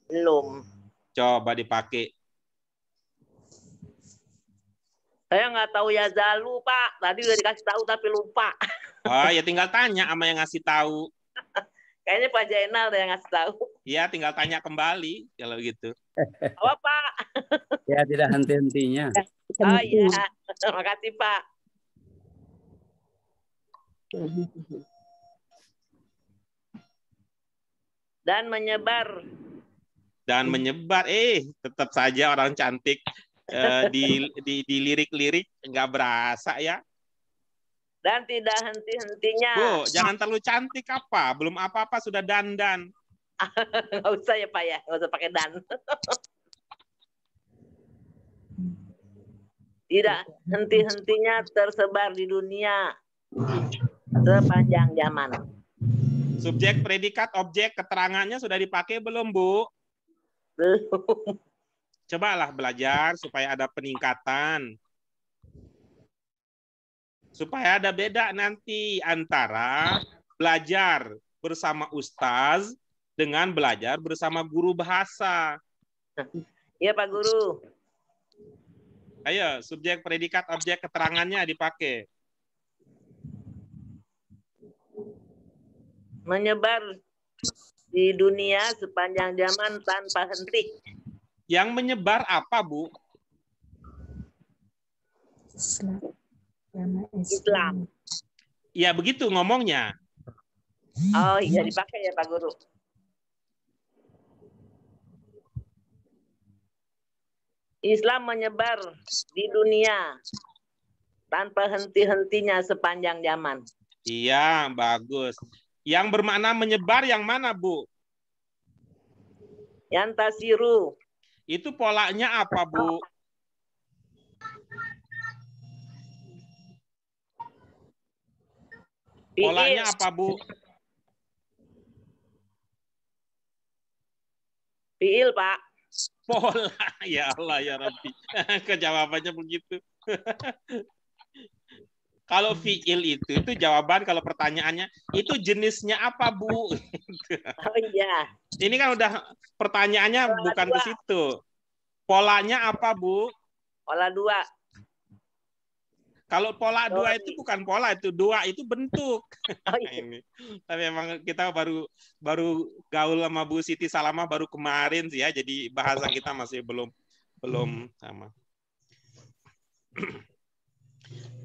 Belum. Coba dipakai. Saya nggak tahu ya Zalu, Pak. Tadi udah dikasih tahu tapi lupa. Oh, ya tinggal tanya sama yang ngasih tahu. Kayaknya Pak Jainal yang ngasih tahu. Iya, tinggal tanya kembali kalau gitu. Apa, Pak? Ya tidak henti-hentinya. Oh iya. Terima kasih, Pak. Dan menyebar. Dan menyebar, tetap saja orang cantik di lirik-lirik nggak berasa ya. Dan tidak henti-hentinya. Bu, jangan terlalu cantik apa? Belum apa-apa sudah dandan. Nggak usah ya Pak ya, nggak usah pakai dan. Tidak henti-hentinya tersebar di dunia sepanjang zaman. Subjek, predikat, objek, keterangannya sudah dipakai belum, Bu? Belum. Cobalah belajar supaya ada peningkatan. Supaya ada beda nanti antara belajar bersama ustaz dengan belajar bersama guru bahasa. Iya Pak Guru. Ayo, subjek, predikat, objek, keterangannya dipakai. Menyebar di dunia sepanjang zaman tanpa henti. Yang menyebar apa, Bu? Islam. Ya, begitu ngomongnya. Oh iya dipakai ya Pak Guru. Islam menyebar di dunia tanpa henti-hentinya sepanjang zaman. Iya, bagus. Yang bermakna menyebar yang mana, Bu? Yantasiru. Itu polanya apa, Bu? Polanya apa, Bu? Fiil, Pak. Pola. Ya Allah, ya Rabbi. Kejawabannya begitu. Kalau fiil itu jawaban, kalau pertanyaannya, itu jenisnya apa, Bu? Oh iya. Ini kan udah pertanyaannya Pola bukan dua. ke situ. Polanya apa, Bu? Pola 2. Kalau pola Sorry. dua itu bukan pola, itu dua itu bentuk. Oh iya. Ini. Tapi memang kita baru gaul sama Bu Siti Salamah baru kemarin sih ya, jadi bahasa kita masih belum sama.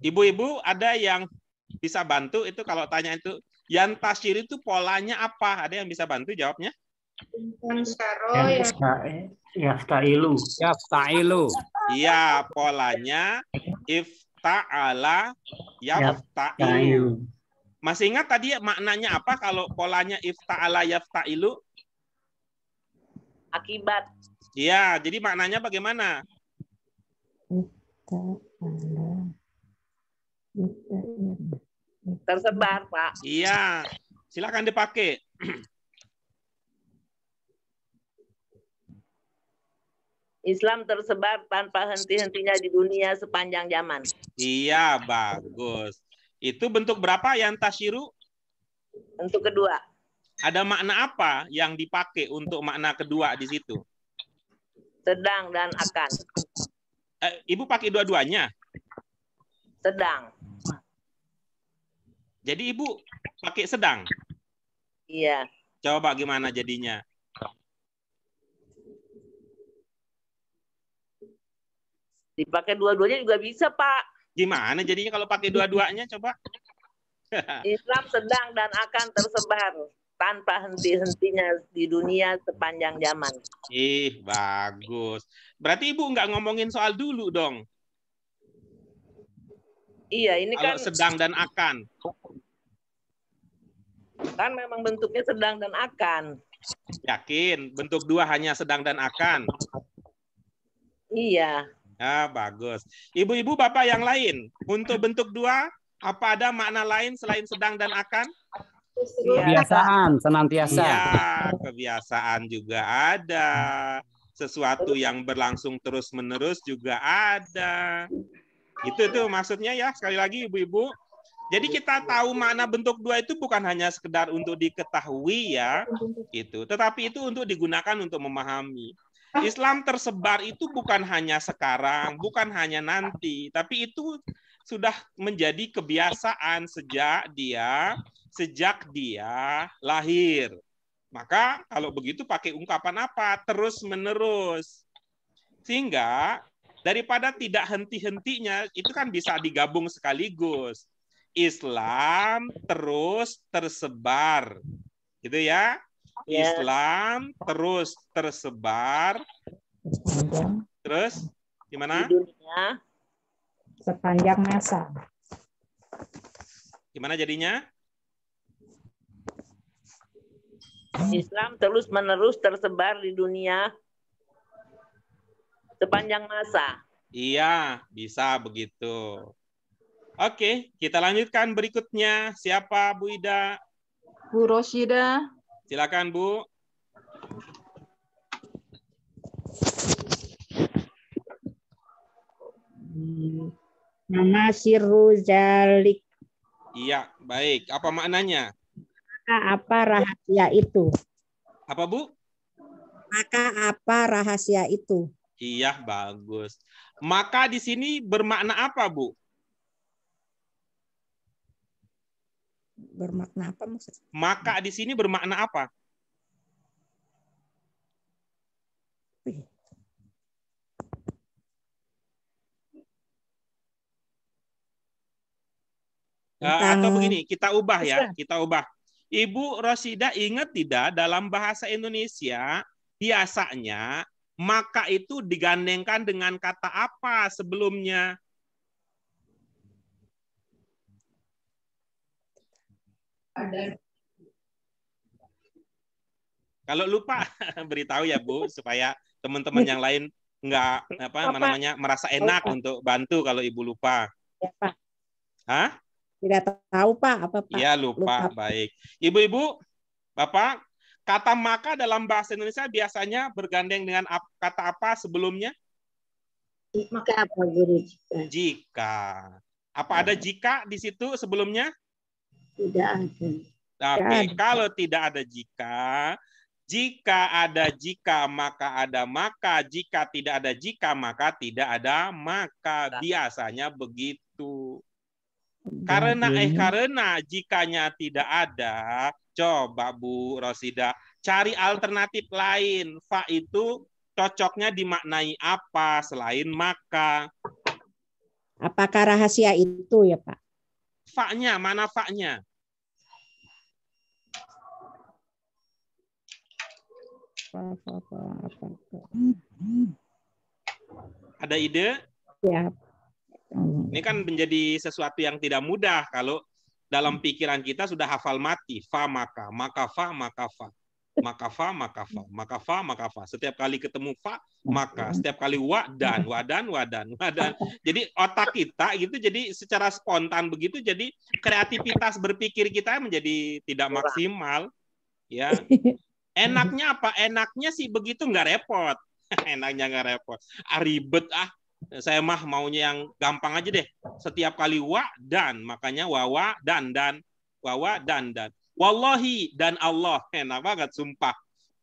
Ibu-ibu ada yang bisa bantu itu kalau tanya itu yang tasyir itu polanya apa? Ada yang bisa bantu jawabnya? Insan syaro ya. Yaftailu. Yafta'ilu. Iya, polanya ifta'ala yaftailu. Masih ingat tadi maknanya apa kalau polanya ifta'ala yafta'ilu? Akibat. Iya, jadi maknanya bagaimana? Tersebar, Pak. Iya, silakan dipakai. Islam tersebar tanpa henti-hentinya di dunia sepanjang zaman. Iya, bagus. Itu bentuk berapa yang tasyiru? Untuk kedua. Ada makna apa yang dipakai untuk makna kedua di situ? Sedang dan akan. Ibu pakai dua-duanya? Sedang. Jadi ibu pakai sedang? Iya. Coba gimana jadinya? Dipakai dua-duanya juga bisa, Pak. Gimana jadinya kalau pakai dua-duanya? Coba. Islam sedang dan akan tersebar tanpa henti-hentinya di dunia sepanjang zaman. Ih, bagus. Berarti ibu nggak ngomongin soal dulu dong. Iya, ini Kalau kan sedang dan akan. kan memang bentuknya sedang dan akan. Yakin? Bentuk dua hanya sedang dan akan. Iya. Ah, bagus. Ibu-ibu, bapak yang lain, untuk bentuk dua, apa ada makna lain selain sedang dan akan? Kebiasaan, senantiasa. Iya, kebiasaan juga ada. Sesuatu yang berlangsung terus-menerus juga ada. Itu maksudnya ya, sekali lagi ibu-ibu. Jadi kita tahu makna bentuk dua itu bukan hanya sekedar untuk diketahui ya, gitu. Tetapi itu untuk digunakan untuk memahami. Islam tersebar itu bukan hanya sekarang, bukan hanya nanti, tapi itu sudah menjadi kebiasaan sejak dia lahir. Maka kalau begitu pakai ungkapan apa? Terus-menerus. Sehingga daripada tidak henti-hentinya, itu kan bisa digabung sekaligus. Islam terus tersebar. Gitu ya. Islam terus tersebar. Terus gimana? Di dunia sepanjang masa. Gimana jadinya? Islam terus-menerus tersebar di dunia sepanjang masa. Iya, bisa begitu. Oke, kita lanjutkan berikutnya. Siapa Bu Ida? Bu Rosyida. Silakan Bu. Mama sirru zalik. Iya, baik. Apa maknanya? Maka apa rahasia itu? Apa, Bu? Maka apa rahasia itu? Iya, bagus. Maka di sini bermakna apa, Bu? Bermakna apa maksudnya? Maka di sini bermakna apa? Atau begini, kita ubah ya, kita ubah. Ibu Rosida ingat tidak dalam bahasa Indonesia biasanya maka itu digandengkan dengan kata apa sebelumnya? Ada. Kalau lupa beritahu ya Bu supaya teman-teman yang lain nggak merasa enak untuk bantu kalau Ibu lupa. Ya, Pak. Hah? Tidak tahu Pak, apa Pak? Iya, lupa. Baik. Ibu-ibu, Bapak, kata maka dalam bahasa Indonesia biasanya bergandeng dengan kata apa sebelumnya? Maka apa Guru? Jika. Apa ada jika di situ sebelumnya? Tidak ada. Oke, kalau tidak ada jika ada jika maka ada maka, jika tidak ada jika maka tidak ada maka. Biasanya begitu. Karena jikanya tidak ada, coba Bu Rosida cari alternatif lain. Fa itu cocoknya dimaknai apa selain maka? Apakah rahasia itu ya Pak? Fa-nya, mana fa-nya? Ada ide? Ya. Ini kan menjadi sesuatu yang tidak mudah kalau dalam pikiran kita sudah hafal mati. Fa maka, maka fa, maka fa. Maka fa, maka fa, maka fa, maka fa. Setiap kali ketemu fa, maka. Setiap kali wa dan, wadan, wadan, wadan. Jadi otak kita gitu, jadi secara spontan begitu, jadi kreativitas berpikir kita menjadi tidak maksimal. Ya. Enaknya apa? Enaknya sih begitu nggak repot. Enaknya nggak repot. Ribet ah. Saya mah maunya yang gampang aja deh. Setiap kali wa dan, makanya wawa dan wawa dan. Wallahi dan Allah. Enak banget sumpah.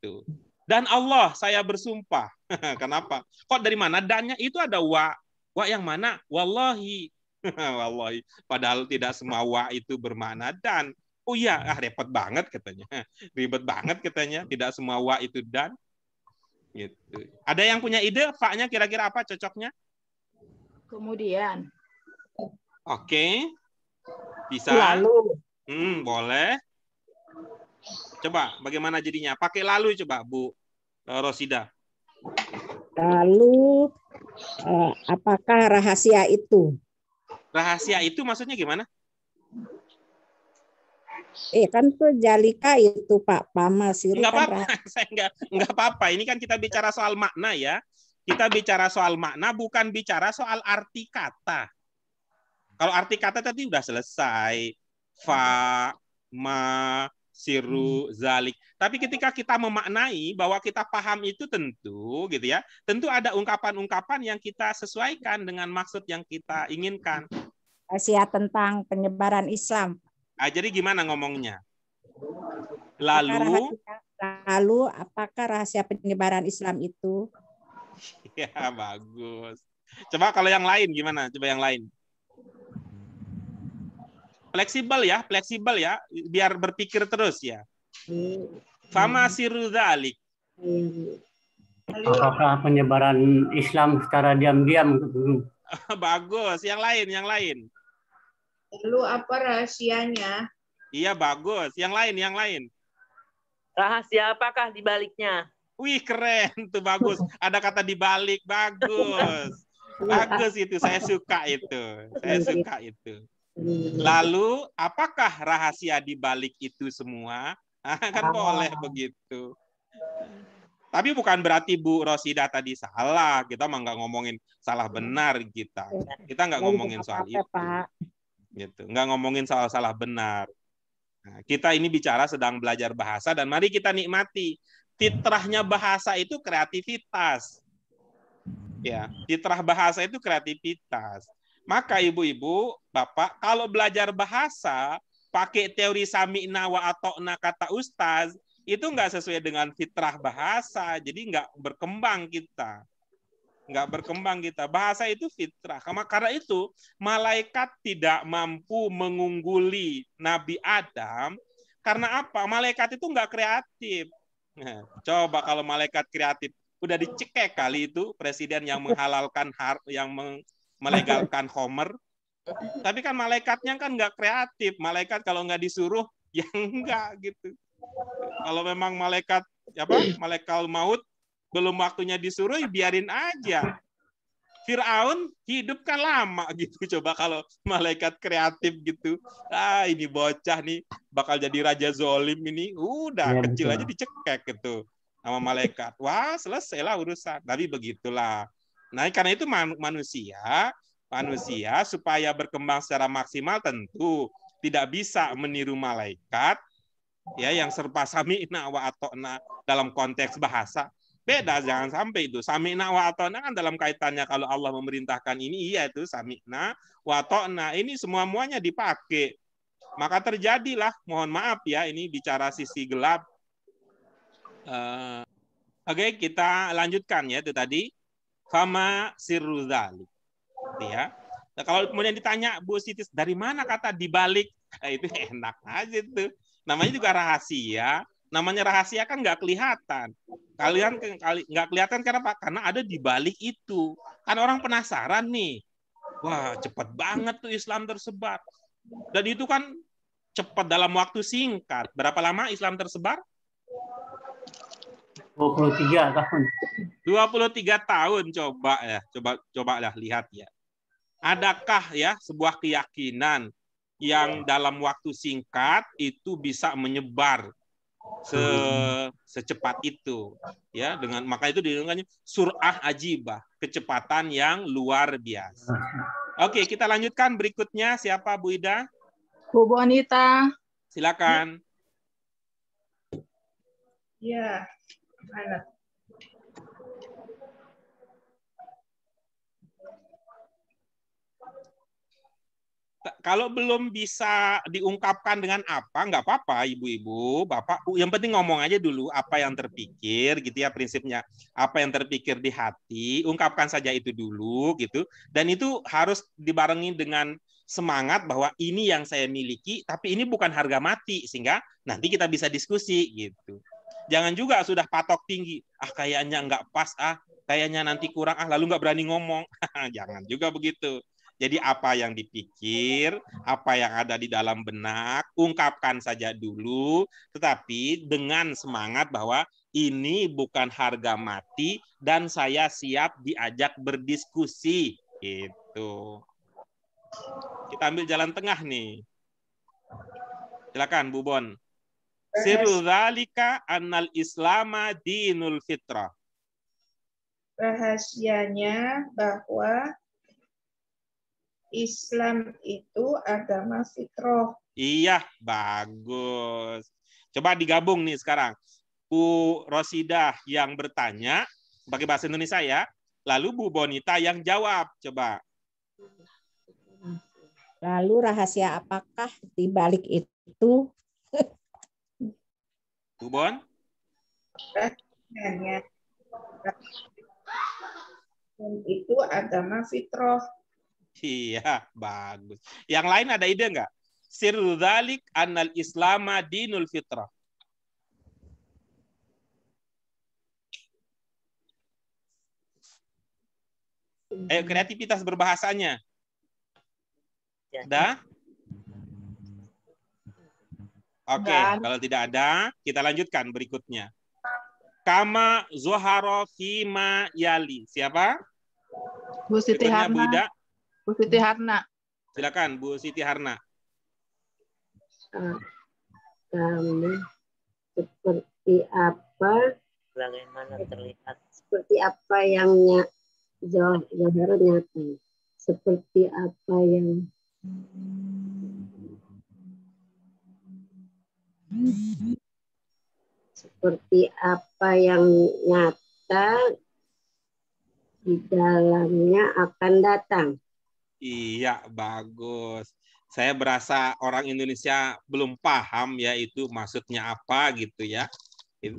Tuh. Dan Allah saya bersumpah. Kenapa? Kok dari mana dannya itu ada wa. Wa yang mana? Wallahi. Wallahi. Padahal tidak semua wa itu bermakna dan. Oh iya, repot banget katanya. Ribet banget katanya. Tidak semua wa itu dan. Gitu. Ada yang punya ide? Fa-nya kira-kira apa cocoknya? Kemudian. Oke. Bisa? Lalu. Boleh. Coba bagaimana jadinya? Pakai lalu coba Bu Rosida. Lalu apakah rahasia itu? Rahasia itu maksudnya gimana? Kan tuh jalika itu Pak Pama Siru. Enggak apa-apa. Saya enggak apa-apa. Ini kan kita bicara soal makna ya. Kita bicara soal makna, bukan bicara soal arti kata. Kalau arti kata tadi udah selesai. Fa, ma, siru, zalik. Tapi ketika kita memaknai bahwa kita paham itu tentu, gitu ya, tentu ada ungkapan-ungkapan yang kita sesuaikan dengan maksud yang kita inginkan. Rahasia tentang penyebaran Islam. Jadi gimana ngomongnya? Lalu apakah rahasia penyebaran Islam itu? Ya, bagus. Coba kalau yang lain gimana? Coba yang lain. Fleksibel ya, biar berpikir terus ya. Fama siru dzalik. Apakah penyebaran Islam secara diam-diam? Bagus. Yang lain. Lalu apa rahasianya? Iya, bagus. Yang lain. Rahasia apakah di baliknya? Wih, keren tuh, bagus. Ada kata di balik, bagus. Bagus itu, saya suka itu. Lalu, apakah rahasia di balik itu semua? Kan boleh begitu. Tapi bukan berarti Bu Rosida tadi salah. Kita mah nggak ngomongin salah benar kita. Kita nggak ngomongin soal itu. Gitu. Nggak ngomongin soal salah benar. Nah, kita ini bicara sedang belajar bahasa dan mari kita nikmati. Fitrahnya bahasa itu kreativitas. Ya, fitrah bahasa itu kreativitas. Maka ibu-ibu, bapak, kalau belajar bahasa pakai teori sami'na wa atokna kata ustaz, itu nggak sesuai dengan fitrah bahasa, jadi nggak berkembang kita. Nggak berkembang kita. Bahasa itu fitrah. Karena itu, malaikat tidak mampu mengungguli Nabi Adam. Karena apa? Malaikat itu nggak kreatif. Nah, coba kalau malaikat kreatif, udah dicekek kali itu presiden yang menghalalkan, yang melegalkan Homer. Tapi kan malaikatnya kan nggak kreatif. Malaikat kalau nggak disuruh, ya enggak gitu. Kalau memang malaikat maut belum waktunya disuruh, biarin aja. Fir'aun hidup kan lama gitu. Coba kalau malaikat kreatif gitu. Ini bocah nih bakal jadi raja zolim ini. Udah kecil aja dicekek gitu sama malaikat. Wah, selesailah urusan. Tapi begitulah. Nah, karena itu manusia supaya berkembang secara maksimal tentu tidak bisa meniru malaikat ya yang serba sami'na wa atokna dalam konteks bahasa. Beda, jangan sampai itu. Sami'na wa atokna kan dalam kaitannya kalau Allah memerintahkan ini, iya itu sami'na wa atokna. Ini semua-muanya dipakai. Maka terjadilah, mohon maaf ya, ini bicara sisi gelap. Oke, kita lanjutkan ya itu tadi. Fama sirru dzalik. Ya. Nah, kalau kemudian ditanya Bu Siti, dari mana kata dibalik? Itu enak aja tuh. Namanya juga rahasia. Namanya rahasia kan nggak kelihatan. Kalian nggak kelihatan kenapa? Karena ada di balik itu. Kan orang penasaran nih. Wah, cepat banget tuh Islam tersebar. Dan itu kan cepat dalam waktu singkat. Berapa lama Islam tersebar? 23 tahun. 23 tahun coba ya. Coba lah lihat ya. Adakah ya sebuah keyakinan yang dalam waktu singkat itu bisa menyebar secepat itu ya, dengan maka itu dinamakan surah ajibah, kecepatan yang luar biasa. Oke, kita lanjutkan berikutnya. Siapa Bu Ida? Bu Bonita. Silakan. Ya, mana? Kalau belum bisa diungkapkan dengan apa, nggak apa-apa, ibu-ibu, bapak. Yang penting ngomong aja dulu apa yang terpikir, gitu ya prinsipnya. Apa yang terpikir di hati, ungkapkan saja itu dulu, gitu. Dan itu harus dibarengi dengan semangat bahwa ini yang saya miliki, tapi ini bukan harga mati, sehingga nanti kita bisa diskusi, gitu. Jangan juga sudah patok tinggi, kayaknya nggak pas, kayaknya nanti kurang, lalu nggak berani ngomong. Jangan juga begitu. Jadi apa yang dipikir, apa yang ada di dalam benak, ungkapkan saja dulu, tetapi dengan semangat bahwa ini bukan harga mati dan saya siap diajak berdiskusi. Gitu. Kita ambil jalan tengah nih. Silakan Bu Bon. Sirru dzalika annal islama dinul fitrah. Rahasianya bahwa Islam itu agama fitrah. Iya, bagus. Coba digabung nih sekarang. Bu Rosidah yang bertanya pakai bahasa Indonesia ya. Lalu Bu Bonita yang jawab. Coba. Lalu rahasia apakah di balik itu? Bu Bon? Rahasianya itu agama fitrah. Iya, bagus. Yang lain ada ide nggak? Sirru dzalik annal islama dinul fitrah. Ayo, kreativitas berbahasanya. Ada? Oke, kalau tidak ada, kita lanjutkan berikutnya. Kama zuhara fima yali. Siapa? Bu Siti Berikutnya Bu Ida. Harna. Bu Siti Harna. Silakan Bu Siti Harna. Kami seperti apa? Bagaimana terlihat? Seperti apa yang zahir nyata? Seperti apa yang nyata di dalamnya akan datang. Iya, bagus. Saya berasa orang Indonesia belum paham ya itu maksudnya apa gitu ya.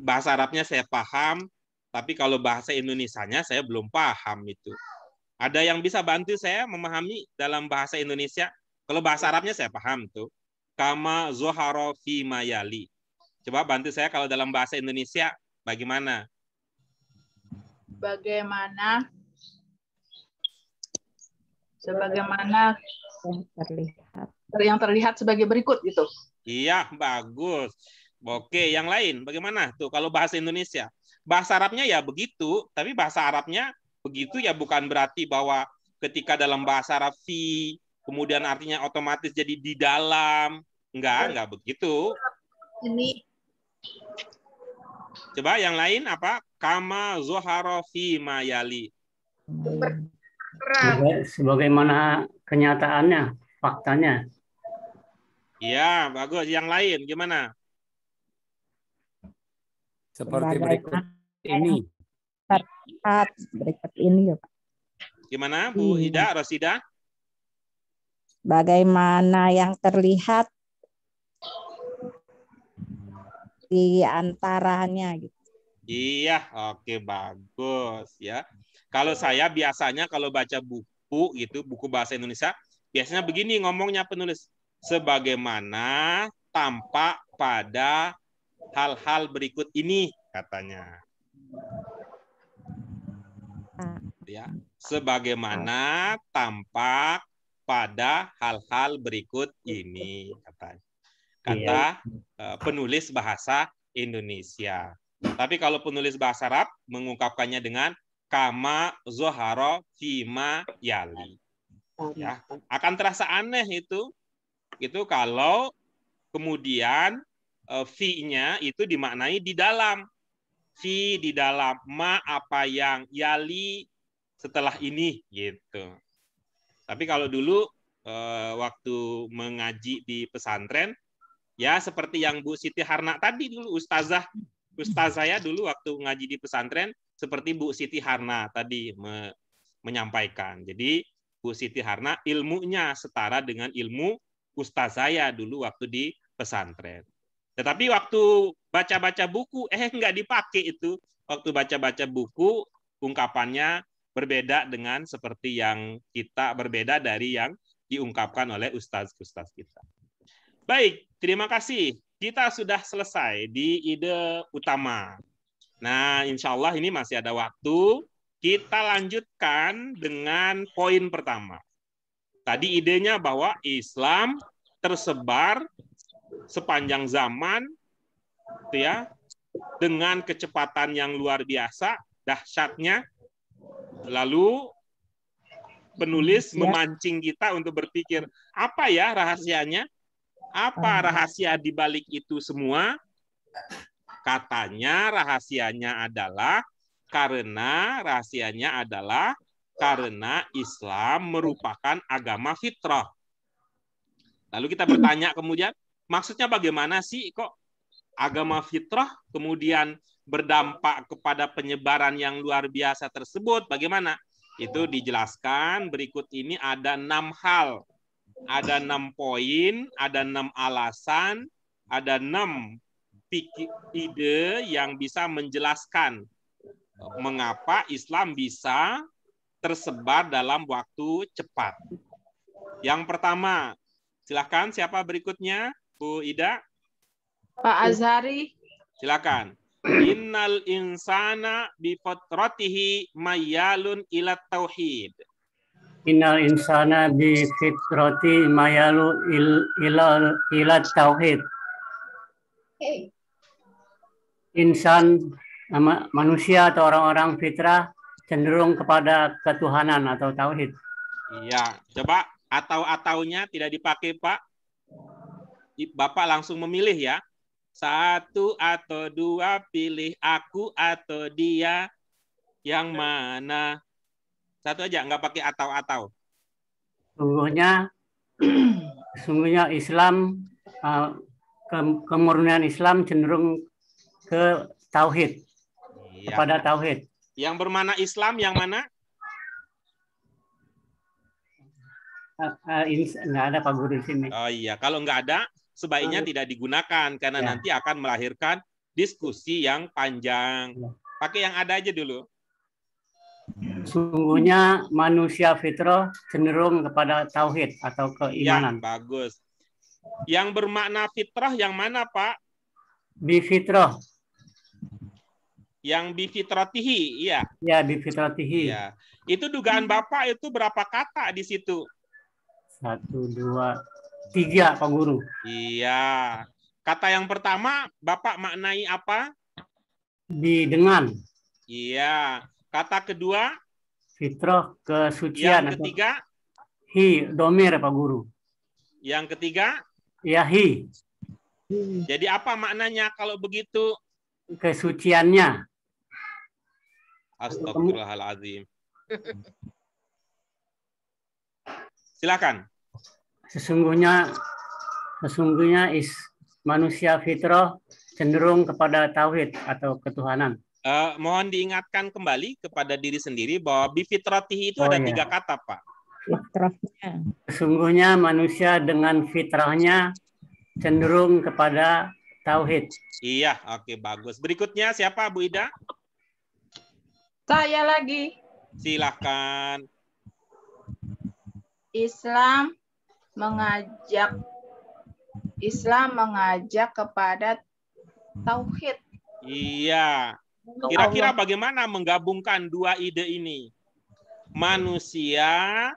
Bahasa Arabnya saya paham, tapi kalau bahasa Indonesianya saya belum paham itu. Ada yang bisa bantu saya memahami dalam bahasa Indonesia? Kalau bahasa Arabnya saya paham tuh. Kama zoharo fi mayali. Coba bantu saya kalau dalam bahasa Indonesia bagaimana? Bagaimana sebagaimana yang terlihat sebagai berikut gitu. Iya, bagus. Oke, yang lain bagaimana tuh kalau bahasa Indonesia? Bahasa Arabnya ya begitu, tapi bahasa Arabnya begitu ya bukan berarti bahwa ketika dalam bahasa Arab fi kemudian artinya otomatis jadi di dalam. Enggak begitu. Ini Coba yang lain apa? Kama zoharo fi mayali. Sebagaimana kenyataannya, faktanya. Iya, bagus. Yang lain gimana? Seperti berikut ini. Berikut ini ya Pak. Gimana Bu Ida, Rosida? Bagaimana yang terlihat di antaranya gitu. Iya, oke, bagus ya. Kalau saya biasanya kalau baca buku gitu, buku bahasa Indonesia, biasanya begini ngomongnya penulis. Sebagaimana tampak pada hal-hal berikut ini katanya. Ya, sebagaimana tampak pada hal-hal berikut ini katanya. Kata penulis bahasa Indonesia. Tapi kalau penulis bahasa Arab mengungkapkannya dengan kama zoharo fima yali. Ya, akan terasa aneh itu kalau kemudian fi-nya itu dimaknai di dalam. Fi di dalam, ma apa yang, yali setelah ini gitu. Tapi kalau dulu waktu mengaji di pesantren ya seperti yang Bu Siti Harna tadi dulu ustazah saya dulu waktu ngaji di pesantren seperti Bu Siti Harna tadi menyampaikan. Jadi Bu Siti Harna ilmunya setara dengan ilmu ustaz saya dulu waktu di pesantren. Tetapi waktu baca-baca buku nggak dipakai itu. Waktu baca-baca buku ungkapannya berbeda dengan seperti yang kita berbeda dari yang diungkapkan oleh ustaz-ustaz kita. Baik, terima kasih. Kita sudah selesai di ide utama. Nah, insya Allah ini masih ada waktu. Kita lanjutkan dengan poin pertama. Tadi idenya bahwa Islam tersebar sepanjang zaman, ya, dengan kecepatan yang luar biasa, dahsyatnya. Lalu penulis memancing kita untuk berpikir, apa ya rahasianya? Apa rahasia di balik itu semua? Katanya rahasianya adalah karena Islam merupakan agama fitrah. Lalu kita bertanya kemudian, maksudnya bagaimana sih kok agama fitrah kemudian berdampak kepada penyebaran yang luar biasa tersebut? Bagaimana? Itu dijelaskan berikut ini ada 6 hal. Ada 6 poin, ada 6 alasan, ada 6 ide yang bisa menjelaskan mengapa Islam bisa tersebar dalam waktu cepat. Yang pertama, silakan siapa berikutnya? Bu Ida? Pak Azhari. Silakan. Innal insana bifitratihi mayyalun ila tauhid. Innal insana bi fitrati mayalu ila tauhid. Insan manusia atau orang-orang fitrah cenderung kepada ketuhanan atau tauhid. Iya, coba atau-ataunya tidak dipakai, Pak. Bapak langsung memilih ya. 1 atau 2 pilih aku atau dia yang mana? 1 aja, nggak pakai atau-atau. Sungguhnya Islam, kemurnian Islam cenderung ke tauhid, kepada tauhid. Yang bermana Islam yang mana? nggak ada Pak Guru di sini. Oh iya, kalau nggak ada, sebaiknya tidak digunakan karena Ya. nanti akan melahirkan diskusi yang panjang. Pakai yang ada aja dulu. Sungguhnya manusia fitrah cenderung kepada tauhid atau Ya, keimanan. bagus. Yang bermakna fitrah yang mana, Pak? Bifitrah. Yang bifitratihi, iya. Ya, bifitratihi. Iya. Itu dugaan Bapak itu berapa kata di situ? 1, 2, 3 Pak Guru. Iya. Kata yang pertama, Bapak maknai apa? Dengan. Iya. Kata kedua, Fitrah kesucian. yang ketiga, Domir Pak Guru. yang ketiga, Ya, jadi apa maknanya kalau begitu? kesuciannya. Astagfirullahaladzim. Silakan. Sesungguhnya manusia fitrah cenderung kepada tauhid atau ketuhanan. Mohon diingatkan kembali kepada diri sendiri bahwa bifitratihi itu ada 3 kata, Pak. Fitrahnya. Sesungguhnya manusia dengan fitrahnya cenderung kepada tauhid. Iya, oke, bagus. Berikutnya siapa, Bu Ida? Saya lagi. Silahkan. Islam mengajak kepada tauhid. Iya. Kira-kira bagaimana menggabungkan 2 ide ini? Manusia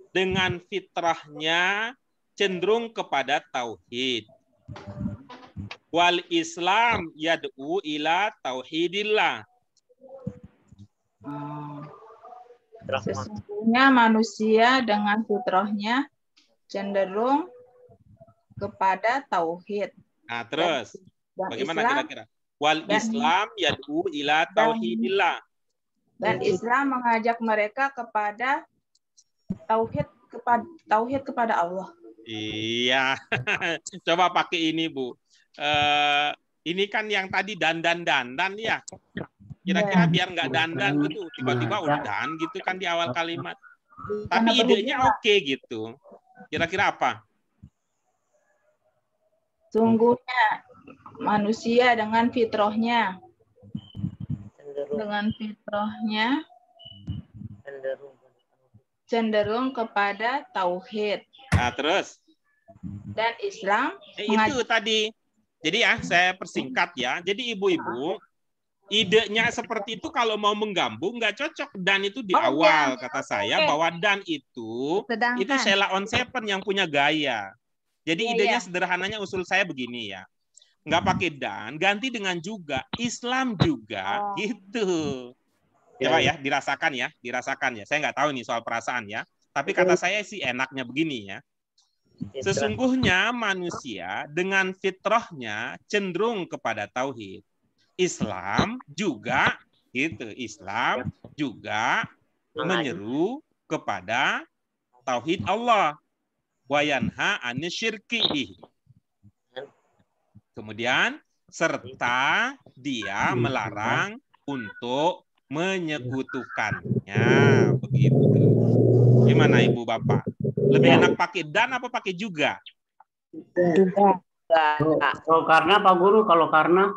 dengan fitrahnya cenderung kepada tauhid. Wal Islam yad'u ila tauhidillah. Sesungguhnya manusia dengan fitrahnya cenderung kepada tauhid. Nah, terus Dan bagaimana Islam, kira-kira? Wal dan- Islam yad'u ila tauhidillah. Dan Islam mengajak mereka kepada tauhid kepada Allah. Iya. Coba pakai ini, Bu. Ini kan yang tadi dandan ya. Kira-kira biar nggak dandan gitu, tiba-tiba udah dan gitu kan di awal kalimat. Tapi idenya oke gitu. Kira-kira apa? Sungguhnya manusia dengan fitrahnya cenderung kepada tauhid. Nah, terus? Dan Islam Itu tadi. Jadi ya, saya persingkat ya. Jadi ibu-ibu, idenya seperti itu kalau mau menggabung nggak cocok. Dan itu di awal kata saya bahwa dan itu Sheila on Seven yang punya gaya. Jadi idenya sederhananya usul saya begini ya. Nggak pakai dan, ganti dengan juga. Islam juga, gitu. Coba ya, dirasakan ya. Saya nggak tahu nih soal perasaan ya. Tapi kata saya sih enaknya begini ya. Sesungguhnya manusia dengan fitrahnya cenderung kepada tauhid. Islam juga gitu. Islam juga menyeru kepada tauhid Allah. Wa yanha anisyirki. Kemudian serta dia melarang untuk menyekutukannya, begitu. Gimana Ibu Bapak? Lebih enak pakai dan apa pakai juga? Juga. Kalau karena Pak Guru, kalau karena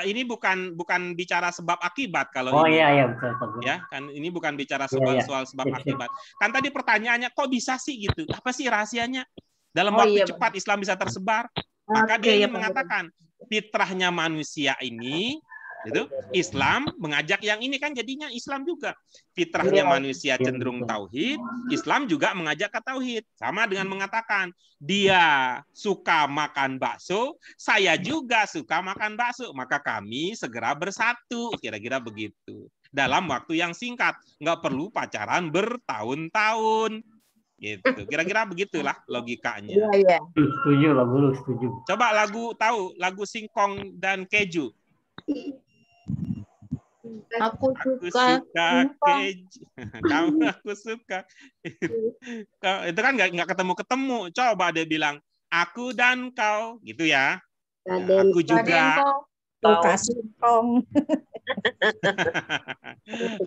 ini bukan bicara sebab akibat kalau oh ini. iya betul Pak Guru. Ya, kan ini bukan bicara soal sebab Iya. akibat. Kan tadi pertanyaannya kok bisa sih gitu? Apa sih rahasianya? Dalam waktu cepat Islam bisa tersebar. Maka dia ingin mengatakan fitrahnya manusia ini itu Islam mengajak yang ini kan jadinya Islam juga. Fitrahnya manusia cenderung tauhid, Islam juga mengajak ke tauhid. Sama dengan mengatakan dia suka makan bakso, saya juga suka makan bakso, maka kami segera bersatu. Kira-kira begitu. Dalam waktu yang singkat, nggak perlu pacaran bertahun-tahun. Gitu. Kira-kira begitulah logikanya. Iya. Setuju Pak Guru, setuju. Coba lagu singkong dan keju. Aku suka keju. Aku suka. Itu kan nggak ketemu. Coba dia bilang aku dan kau gitu ya. Aku juga. Suka singkong.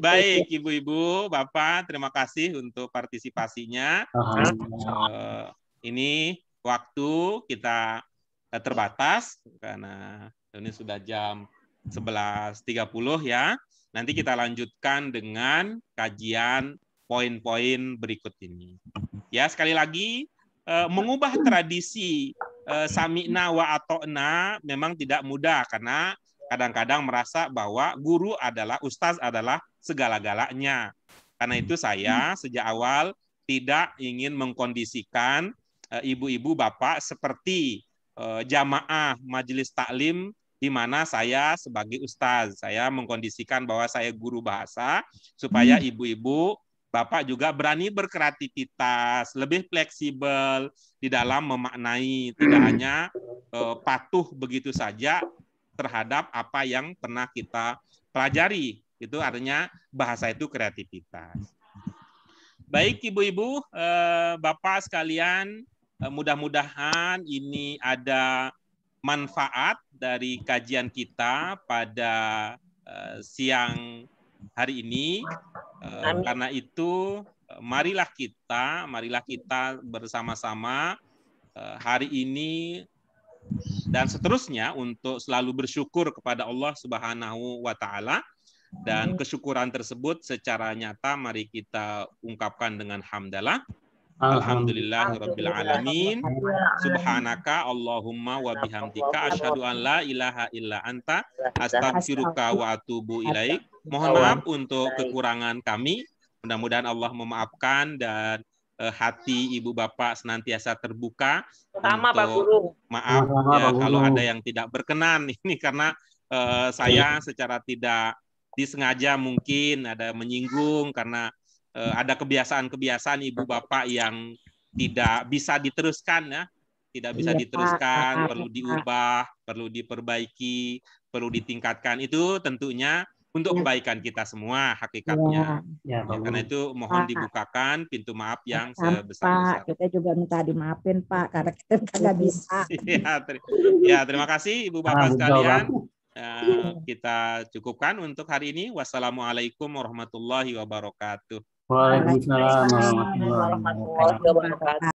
Baik, Ibu-ibu, Bapak, terima kasih untuk partisipasinya. Ini waktu kita terbatas karena ini sudah jam 11.30 ya. Nanti kita lanjutkan dengan kajian poin-poin berikut ini. Ya, sekali lagi mengubah tradisi sami'na wa ato'na memang tidak mudah karena kadang-kadang merasa bahwa guru adalah, ustaz adalah segala-galanya. Karena itu saya sejak awal tidak ingin mengkondisikan ibu-ibu bapak seperti jamaah majelis taklim di mana saya sebagai ustaz. Saya mengkondisikan bahwa saya guru bahasa supaya ibu-ibu bapak juga berani berkreativitas, lebih fleksibel di dalam memaknai, tidak hanya patuh begitu saja terhadap apa yang pernah kita pelajari. Itu artinya bahasa itu kreativitas. Baik ibu-ibu, bapak sekalian, mudah-mudahan ini ada manfaat dari kajian kita pada siang hari ini. Karena itu marilah kita bersama-sama hari ini dan seterusnya untuk selalu bersyukur kepada Allah Subhanahu wa taala, dan kesyukuran tersebut secara nyata mari kita ungkapkan dengan hamdalah. Alhamdulillahirabbil alamin. Subhanaka Allahumma wa bihamdika asyhadu an la ilaha illa anta astaghfiruka wa atubu ilaik. Mohon maaf untuk kekurangan kami. Mudah-mudahan Allah memaafkan dan hati ibu bapak senantiasa terbuka untuk maaf ya kalau ada yang tidak berkenan ini karena saya secara tidak disengaja mungkin ada menyinggung karena ada kebiasaan-kebiasaan ibu bapak yang tidak bisa diteruskan ya, tidak bisa diteruskan, perlu diubah, perlu diperbaiki, perlu ditingkatkan. Itu tentunya untuk kebaikan kita semua hakikatnya. Karena itu mohon dibukakan pintu maaf yang sebesar-besar. Kita juga minta dimaafin Pak karena kita nggak bisa. Ya, terima kasih ibu bapak sekalian. Kita cukupkan untuk hari ini. Wassalamualaikum warahmatullahi wabarakatuh. Waalaikumsalam warahmatullahi wabarakatuh.